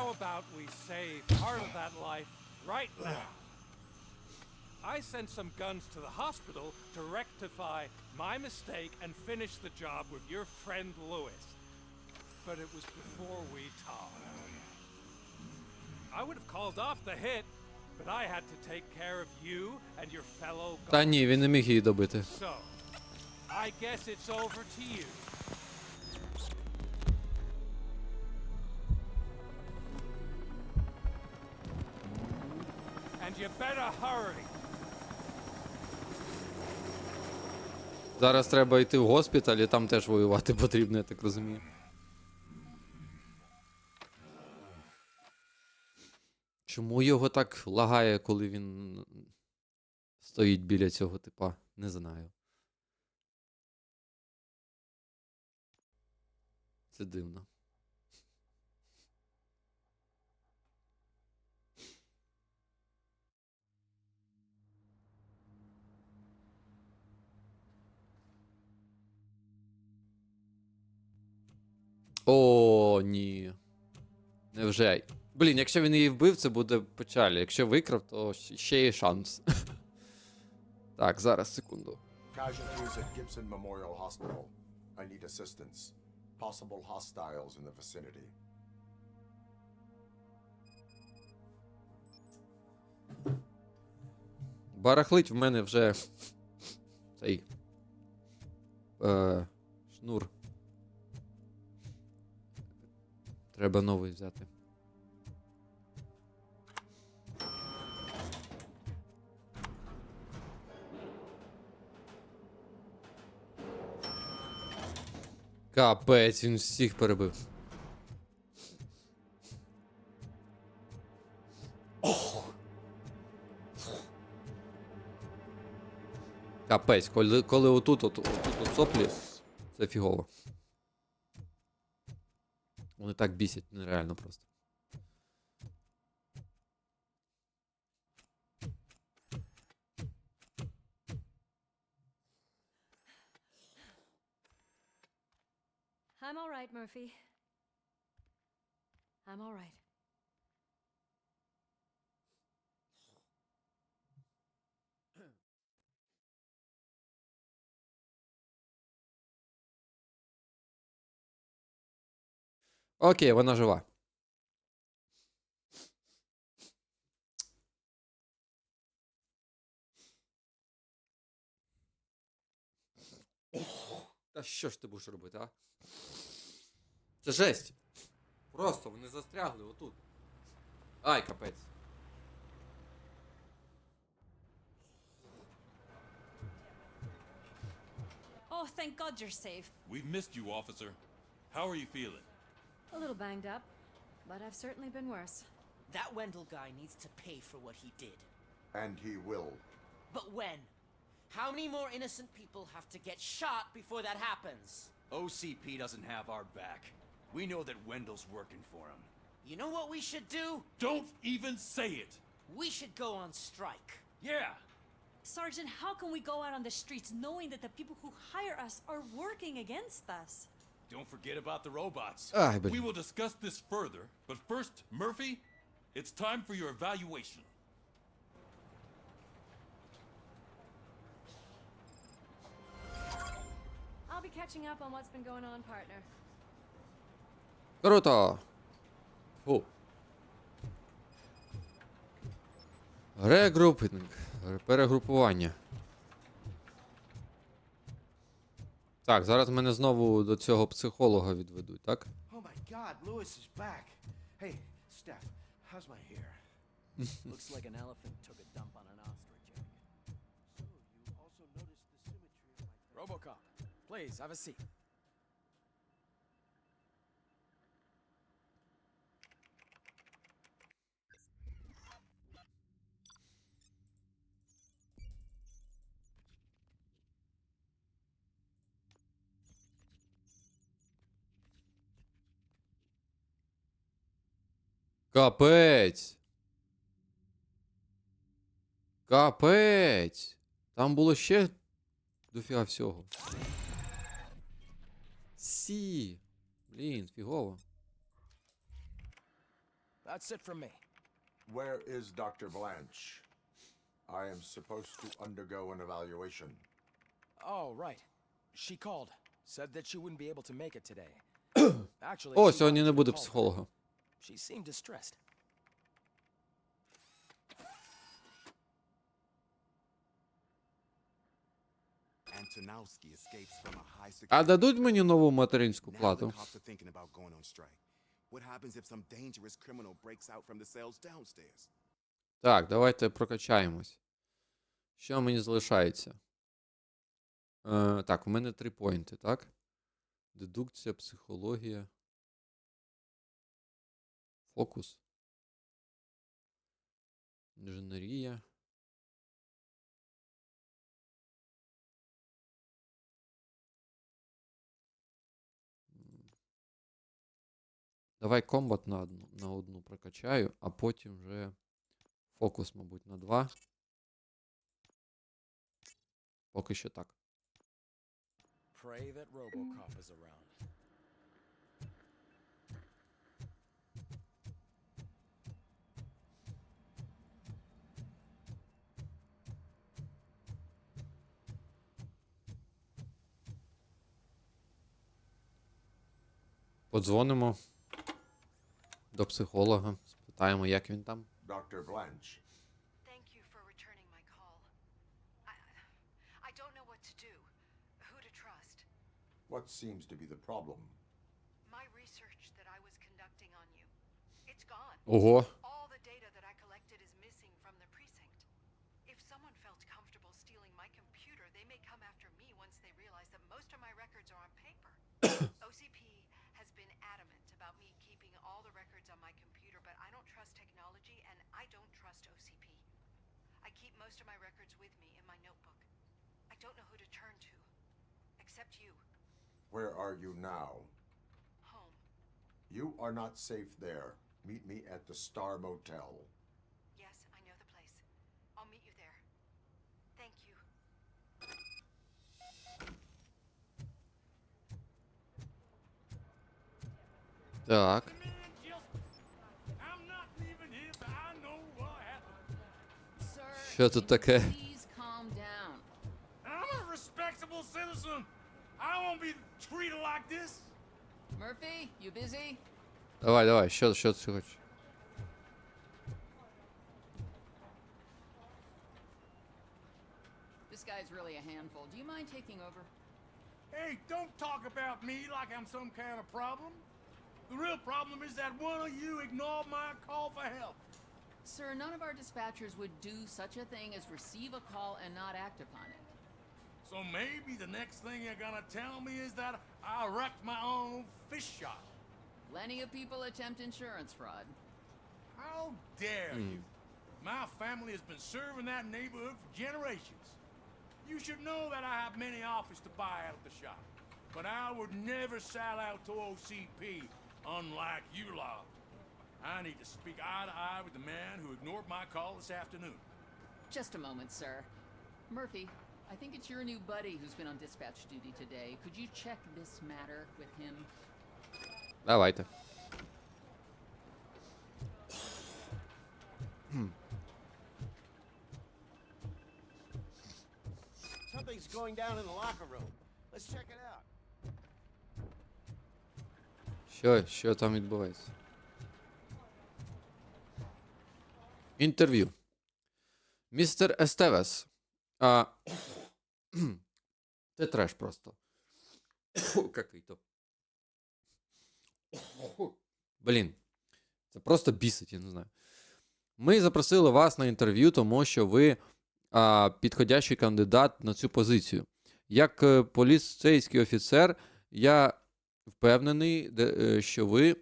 How about we save part of that life right now? I sent some guns to the hospital to rectify my mistake and finish the job with your friend Lewis. But it was before we talked. I would have called off the hit, but I had to take care of you and your fellow Та ні, він не міг її добити. So, I guess it's over to you. And you better hurry. Зараз треба йти в госпіталь, і там теж воювати потрібно, я так розумію. Чому його так лагає, коли він стоїть біля цього типа? Не знаю. Це дивно. О, ні. Невже? Блін, якщо він її вбив, це буде печаль. Якщо викрав, то ще є шанс. Так, зараз, секунду. Casualties at Gibson Memorial Hospital. I need assistance. Possible hostiles in the vicinity. Барахлить в мене вже цей шнур. Треба новий взяти. Капець, він всіх перебив. Капець, коли отут соплі, це фігово. Вони так бісять, нереально просто. I'm all right, Murphy. I'm all right. Окей, вона жива. Та що ж ти будеш робити, а? Це жесть. Просто вони застрягли отут. Ай, капець. Oh, thank God you're safe. We've missed you, officer. How are you feeling? A little banged up, but I've certainly been worse. That Wendell guy needs to pay for what he did. And he will. But when? How many more innocent people have to get shot before that happens? OCP doesn't have our back. We know that Wendell's working for him. You know what we should do? Don't even say it! We should go on strike. Yeah! Sergeant, how can we go out on the streets knowing that the people who hire us are working against us? Don't forget about the robots. Ай, блін. We will discuss this further, but first, Murphy, it's time for your evaluation. I'll be catching up on what's been going on, partner. Круто. Фу. Регрупінг. Перегрупування. Так, зараз мене знову до цього психолога відведуть, так? Oh my God, Lewis is back. Hey, Steph, how's my hair? Looks like an elephant took a dump on an ostrich egg. So, you also noticed the symmetry of my... Robocop, please, have a seat. Капець. Капець. Там було ще дофіга всього. Сі. Блін, фігово. That's it from me. Where is Dr. Blanche? I am supposed to undergo an evaluation. Oh, right. She called. Said that she wouldn't be able to make it today. Actually, О, she сьогодні wanted не you to буде call her. психолога. She seemed distressed. Antonowski escapes from a high security. А дадуть мені нову материнську Now the плату? cops are thinking about going on strike. What happens if some dangerous criminal breaks out from the cells downstairs? Так, давайте прокачаємось. Що мені залишається? Так, у мене 3 поінти, так? Дедукція, психологія. Фокус. Інженерія. Давай комбат на одну прокачаю, а потім вже фокус, мабуть, на 2. Поки що так. Pray that Robocop is around. Подзвонимо до психолога, спитаємо, як він там. Dr. Blanche. Thank you for returning my call. I don't know what to do. Who to trust. What seems to be the problem? My research that I was conducting on you. It's gone. Ого. All the data that I collected is missing from the precinct. If someone felt comfortable stealing my computer, they may come after me once they realize that most of my records are on paper. OCP has been adamant about me keeping all the records on my computer, but I don't trust technology and I don't trust OCP. I keep most of my records with me in my notebook. I don't know who to turn to, except you. Where are you now? Home. You are not safe there. Meet me at the Star Motel. Yes, I know the place. I'll meet you there. Thank you. Так. I'm not leaving here till I know what happened. Sir, Що тут таке? please calm down. I'm a respectable citizen. I won't be treated like this. Murphy, you busy? Давай, що ти хочеш? This guy's really a handful. Do you mind taking over? Hey, don't talk about me like I'm some kind of problem. The real problem is that one of you ignored my call for help. Sir, none of our dispatchers would do such a thing as receive a call and not act upon it. So maybe the next thing you're gonna tell me is that I wrecked my own fish shop. Plenty of people attempt insurance fraud. How dare you? My family has been serving that neighborhood for generations. You should know that I have many offers to buy out of the shop. But I would never sell out to OCP, unlike you lot. I need to speak eye to eye with the man who ignored my call this afternoon. Just a moment, sir. Murphy, I think it's your new buddy who's been on dispatch duty today. Could you check this matter with him? Давайте. Something's going down in the locker room. Let's check it out. Що там відбувається? Інтерв'ю. Містер Естевес. Це треш просто. Какий-то. Блін. Це просто бісить, я не знаю. Ми запросили вас на інтерв'ю, тому що ви підходящий кандидат на цю позицію. Як поліцейський офіцер, я впевнений, що ви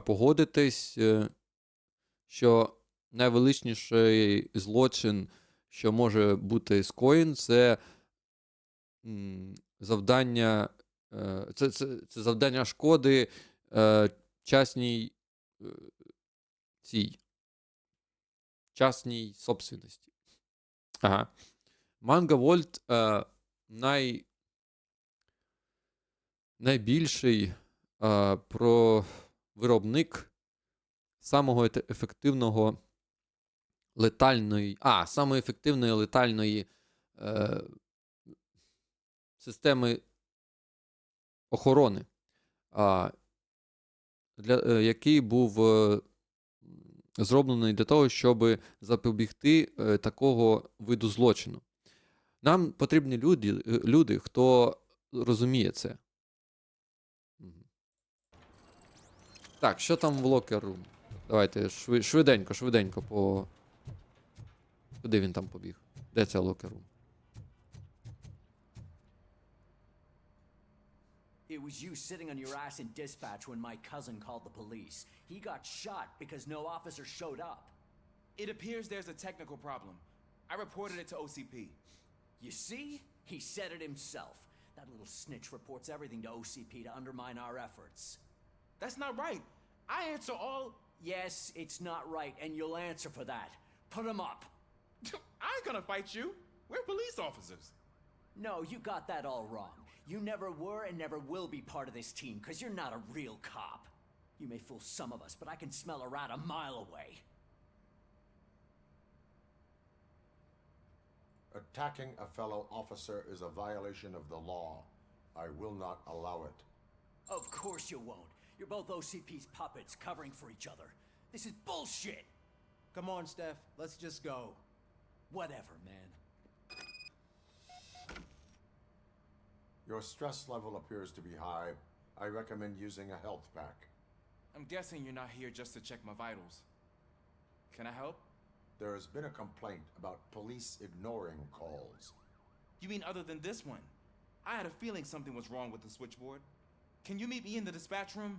погодитесь, що найвеличніший злочин, що може бути скоєн, це завдання, це завдання шкоди частній собственності. Ага. Манго Вольт найбільший виробник самого ефективного самої ефективної летальної системи охорони, який був зроблений для того, щоб запобігти такого виду злочину. Нам потрібні люди, хто розуміє це. Так, що там в локер-рум? Давайте швиденько по... Куди він там побіг? Де ця локер-рум? It was you sitting on your ass in dispatch when my cousin called the police. He got shot because no officer showed up. It appears there's a technical problem. I reported it to OCP. You see? He said it himself. That little snitch reports everything to OCP to undermine our efforts. That's not right. I answer all... Yes, it's not right, and you'll answer for that. Put him up. I ain't gonna fight you. We're police officers. No, you got that all wrong. You never were and never will be part of this team, because you're not a real cop. You may fool some of us, but I can smell a rat a mile away. Attacking a fellow officer is a violation of the law. I will not allow it. Of course you won't. You're both OCP's puppets covering for each other. This is bullshit! Come on, Steph. Let's just go. Whatever, man. Your stress level appears to be high. I recommend using a health pack. I'm guessing you're not here just to check my vitals. Can I help? There has been a complaint about police ignoring calls. You mean other than this one? I had a feeling something was wrong with the switchboard. Can you meet me in the dispatch room?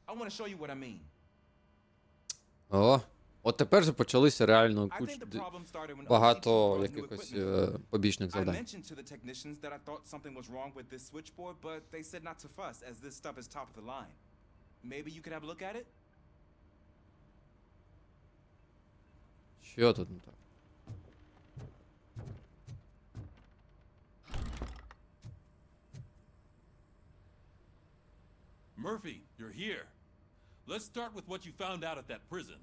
I want to show you what I mean. О, от тепер же почалися реально багато якихось побічних I завдань. mentioned to the technicians that I thought something was wrong with this switchboard, but they said not to fuss as this stuff is top of the line. Maybe you could have a look at it? Що тут не так? Murphy, you're here. Let's start with what you found out at that prison.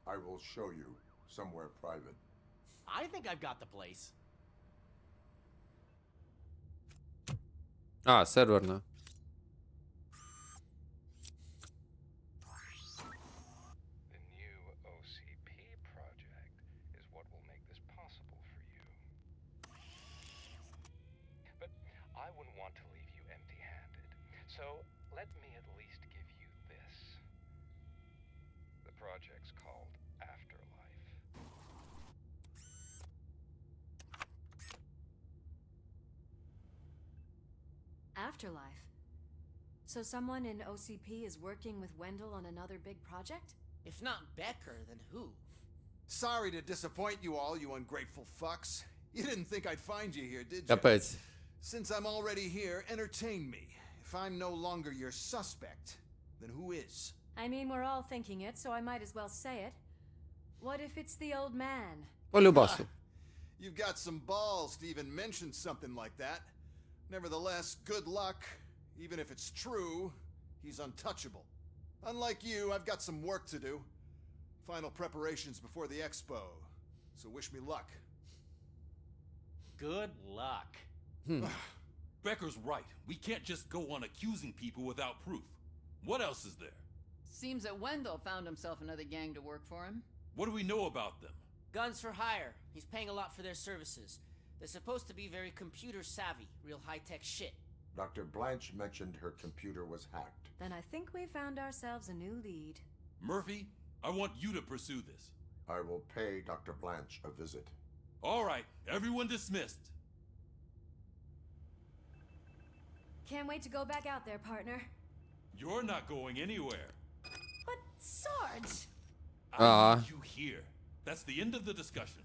I will show you somewhere private. I think I've got the place. А, серверна. The new OCP project is what will make this possible for you. But I wouldn't want to leave you empty-handed. So let me at least give you this. The project's called Afterlife. Afterlife. So someone in OCP is working with Wendell on another big project? If not Becker, then who? Sorry to disappoint you all, you ungrateful fucks. You didn't think I'd find you here, did you? Капець. Since I'm already here, entertain me. If I'm no longer your suspect, then who is? I mean, we're all thinking it, so I might as well say it. What if it's the old man? Полюбасу. You've got some balls to even mention something like that. Nevertheless, good luck. Even if it's true, he's untouchable. Unlike you, I've got some work to do. Final preparations before the expo. So wish me luck. Good luck. Becker's right. We can't just go on accusing people without proof. What else is there? Seems that Wendell found himself another gang to work for him. What do we know about them? Guns for hire. He's paying a lot for their services. They're supposed to be very computer savvy, real high-tech shit. Dr. Blanche mentioned her computer was hacked. Then I think we found ourselves a new lead. Murphy, I want you to pursue this. I will pay Dr. Blanche a visit. All right, everyone dismissed. Can't wait to go back out there, partner. You're not going anywhere. But Sarge! I need you here. That's the end of the discussion.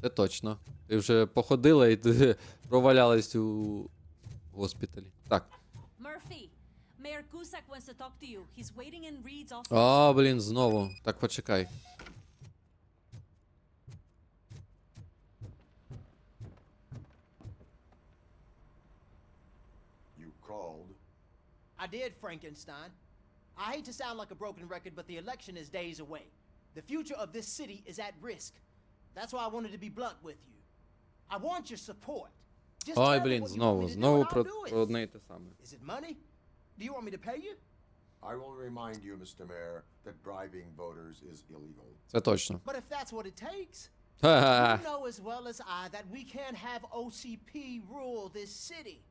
Це точно. Ти вже походила і ти провалялась у госпіталі. Так. Murphy, Mayor Cusack wants to talk to you. He's waiting in Reed's office. А, блін, знову. Так, почекай. You called? I did, Frankenstein. I hate to sound like a broken record, but the election is days away. The future of this city is at risk. That's why I wanted to be blunt with you. I want your support. Just Ой, tell me блін, what you want me to do знову and I'll про do it. одне і те саме. Is it money? Do you want me to pay you? I will remind you, Mr. Mayor, that bribing voters is illegal. Це точно. But if that's what it takes, Ха-ха. You know as well as I that we can't have OCP rule this city.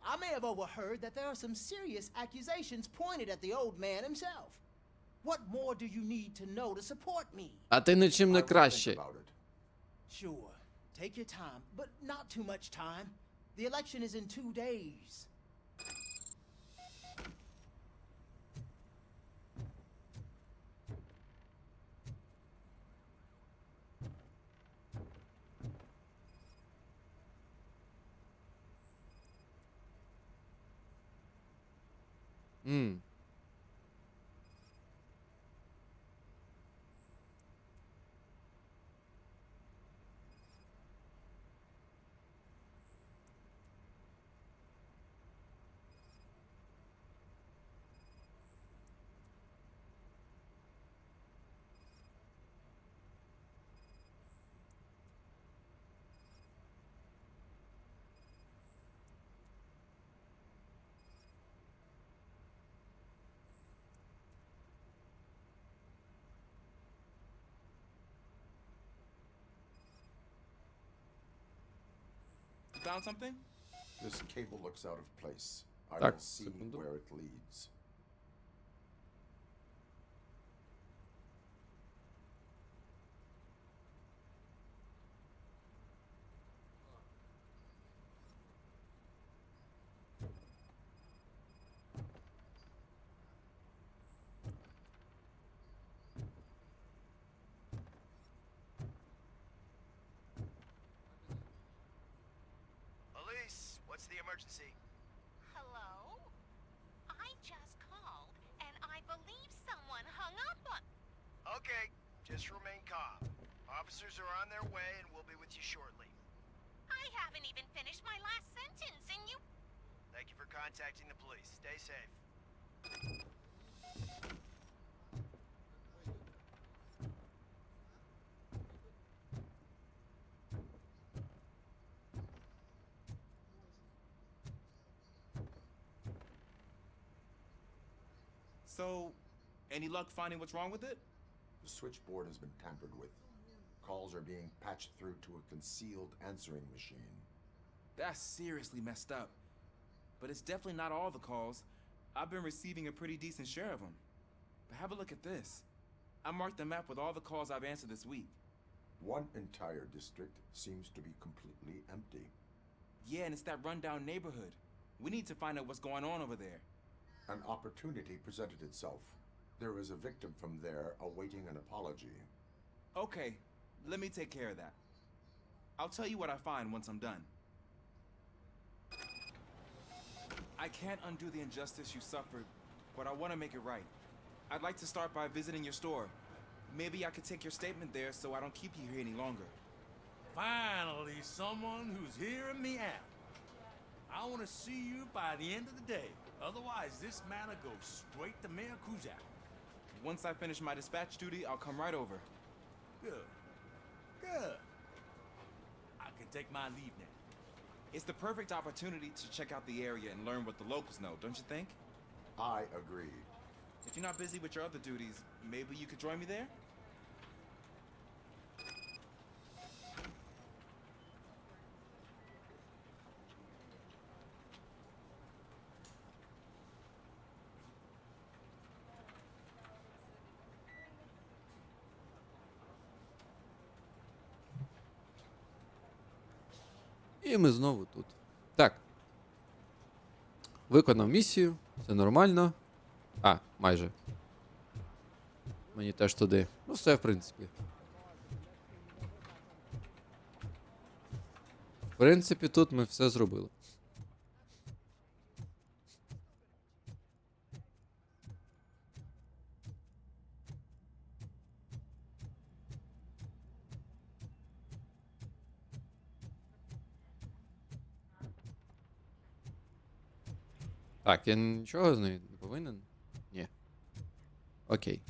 I may have overheard that there are some serious accusations pointed at the old man himself. What more do you need to know to support me? А ти нічим не краще. Sure. Take your time, but not too much time. The election is in 2 days. Found something? This cable looks out of place. I Так, will see секунду. where it leads. Elise, what's the emergency? Hello? I just called, and I believe someone hung up on... Okay, just remain calm. Officers are on their way, and we'll be with you shortly. I haven't even finished my last sentence, and you... Thank you for contacting the police. Stay safe. So, any luck finding what's wrong with it? The switchboard has been tampered with. Calls are being patched through to a concealed answering machine. That's seriously messed up. But it's definitely not all the calls. I've been receiving a pretty decent share of them. But have a look at this. I marked the map with all the calls I've answered this week. One entire district seems to be completely empty. Yeah, and it's that rundown neighborhood. We need to find out what's going on over there. An opportunity presented itself. There is a victim from there awaiting an apology. Okay, let me take care of that. I'll tell you what I find once I'm done. I can't undo the injustice you suffered, but I want to make it right. I'd like to start by visiting your store. Maybe I could take your statement there so I don't keep you here any longer. Finally, someone who's hearing me out. I want to see you by the end of the day. Otherwise, this matter goes straight to Mayor Kuzak. Once I finish my dispatch duty, I'll come right over. Good. Good. I can take my leave now. It's the perfect opportunity to check out the area and learn what the locals know, don't you think? I agree. If you're not busy with your other duties, maybe you could join me there? І ми знову тут. Так. Виконав місію. Все нормально. А, майже. Мені теж туди. Ну, все, в принципі. В принципі, тут ми все зробили. Так, я нічого з нею не повинен? Ні. Окей.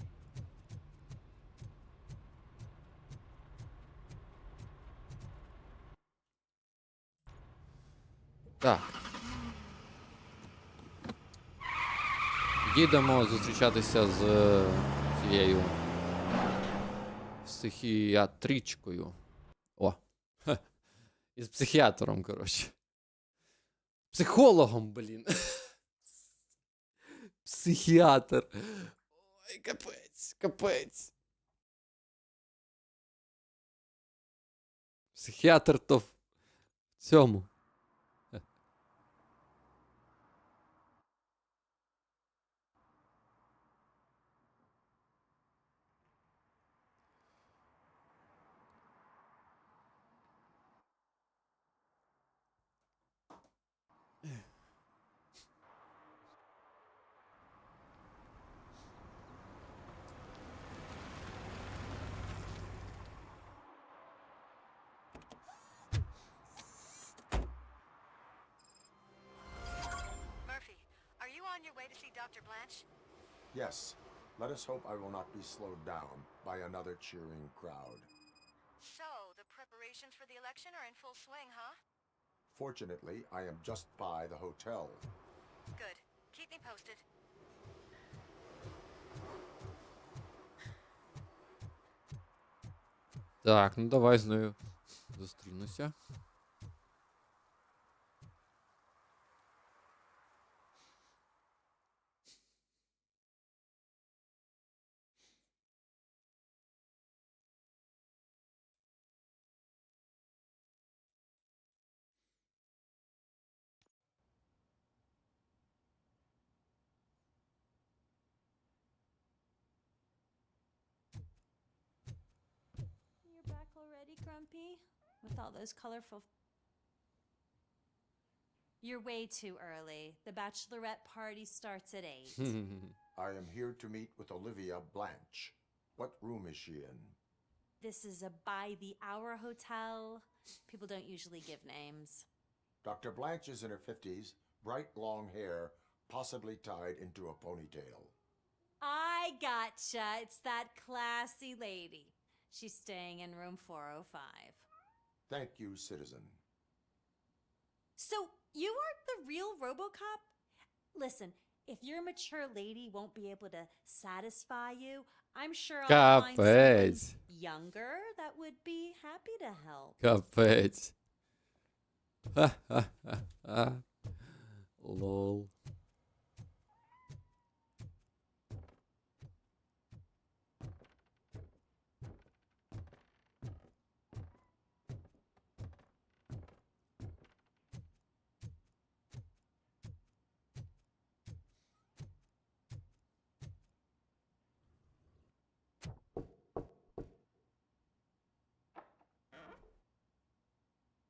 Так. Їдемо зустрічатися з цією психіатричкою. О. Ха. Із психіатром, коротше. Психологом, блін. Психіатр. Ой, капець, капець. Психіатр то в цьому. Murphy, are you on your way to see Dr. Blanche? Yes. Let us hope I will not be slowed down by another cheering crowd. So, the preparations for the election are in full swing, huh? Fortunately, I am just by the hotel. Good. Keep me posted. Так, ну давай з нею зустрінуся. You're back already, Grumpy? With all those colorful... You're way too early. The bachelorette party starts at 8. I am here to meet with Olivia Blanche. What room is she in? This is a by-the-hour hotel. People don't usually give names. Dr. Blanche is in her 50s, bright long hair, possibly tied into a ponytail. I gotcha. It's that classy lady. She's staying in room 405. Thank you, citizen. So, you aren't the real Robocop? Listen, if your mature lady won't be able to satisfy you, I'm sure I'll find someone Капець. younger that would be happy to help. Капець. Ха-ха-ха-ха. Лол.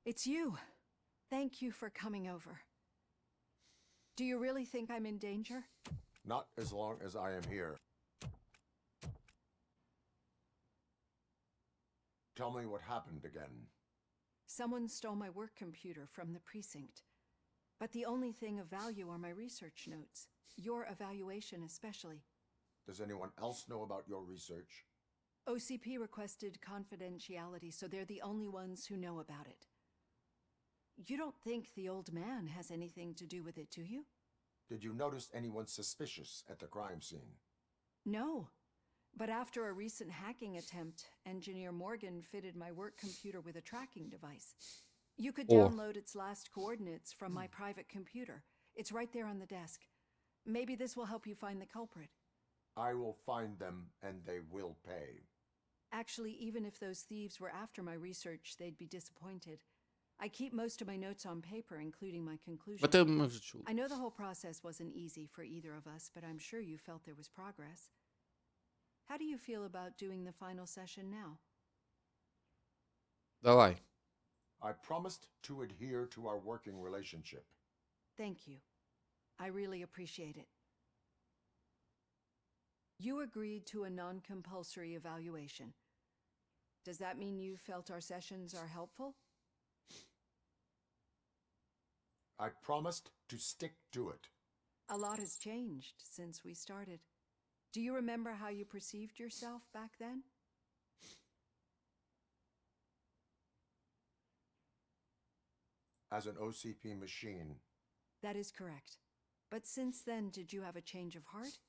It's you. Thank you for coming over. Do you really think I'm in danger? Not as long as I am here. Tell me what happened again. Someone stole my work computer from the precinct. But the only thing of value are my research notes. Your evaluation especially. Does anyone else know about your research? OCP requested confidentiality, so they're the only ones who know about it. You don't think the old man has anything to do with it, do you? Did you notice anyone suspicious at the crime scene? No. But after a recent hacking attempt, Engineer Morgan fitted my work computer with a tracking device. You could download its last coordinates from my private computer. It's right there on the desk. Maybe this will help you find the culprit. I will find them, and they will pay. Actually, even if those thieves were after my research, they'd be disappointed. I keep most of my notes on paper, including my conclusions. Це ми вже чули. I know the whole process wasn't easy for either of us, but I'm sure you felt there was progress. How do you feel about doing the final session now? Давай. I promised to adhere to our working relationship. Thank you. I really appreciate it. You agreed to a non-compulsory evaluation. Does that mean you felt our sessions are helpful? I promised to stick to it. A lot has changed since we started. Do you remember how you perceived yourself back then? As an OCP machine. That is correct. But since then, did you have a change of heart?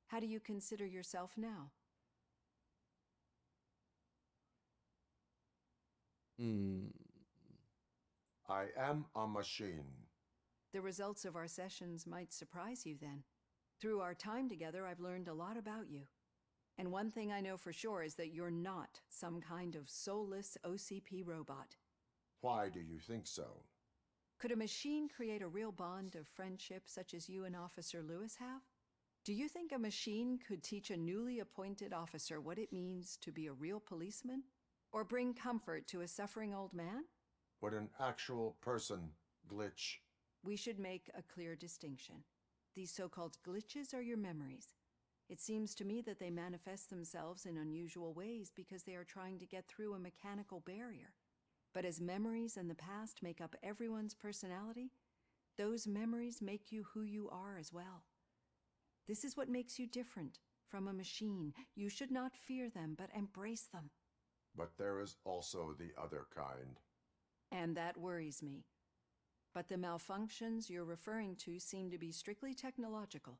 How do you consider yourself now? I am a machine. The results of our sessions might surprise you then. Through our time together, I've learned a lot about you. And one thing I know for sure is that you're not some kind of soulless OCP robot. Why do you think so? Could a machine create a real bond of friendship such as you and Officer Lewis have? Do you think a machine could teach a newly appointed officer what it means to be a real policeman? Or bring comfort to a suffering old man? Would an actual person glitch? We should make a clear distinction. These so-called glitches are your memories. It seems to me that they manifest themselves in unusual ways because they are trying to get through a mechanical barrier. But as memories in the past make up everyone's personality, those memories make you who you are as well. This is what makes you different from a machine. You should not fear them, but embrace them. But there is also the other kind. And that worries me. But the malfunctions you're referring to seem to be strictly technological.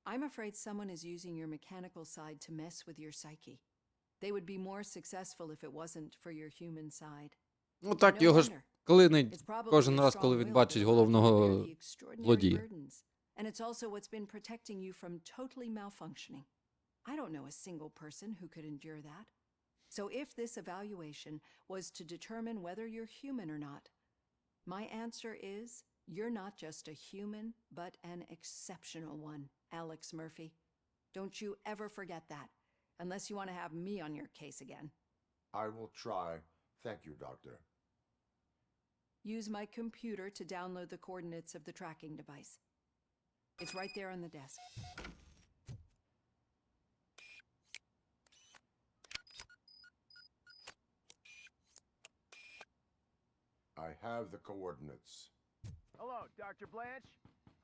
I'm afraid someone is using your mechanical side to mess with your psyche. They would be more successful if it wasn't for your human side. Ну так його ж клинить кожен раз, коли він бачить головного злодія. And it's also what's been protecting you from totally malfunctioning. I don't know a single person who could endure that. So if this evaluation was to determine whether you're human or not, my answer is you're not just a human, but an exceptional one, Alex Murphy. Don't you ever forget that, unless you want to have me on your case again. I will try. Thank you, Doctor. Use my computer to download the coordinates of the tracking device. It's right there on the desk. I have the coordinates. Hello, Dr. Blanche.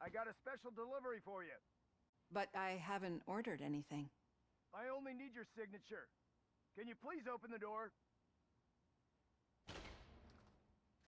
I got a special delivery for you. But I haven't ordered anything. I only need your signature. Can you please open the door?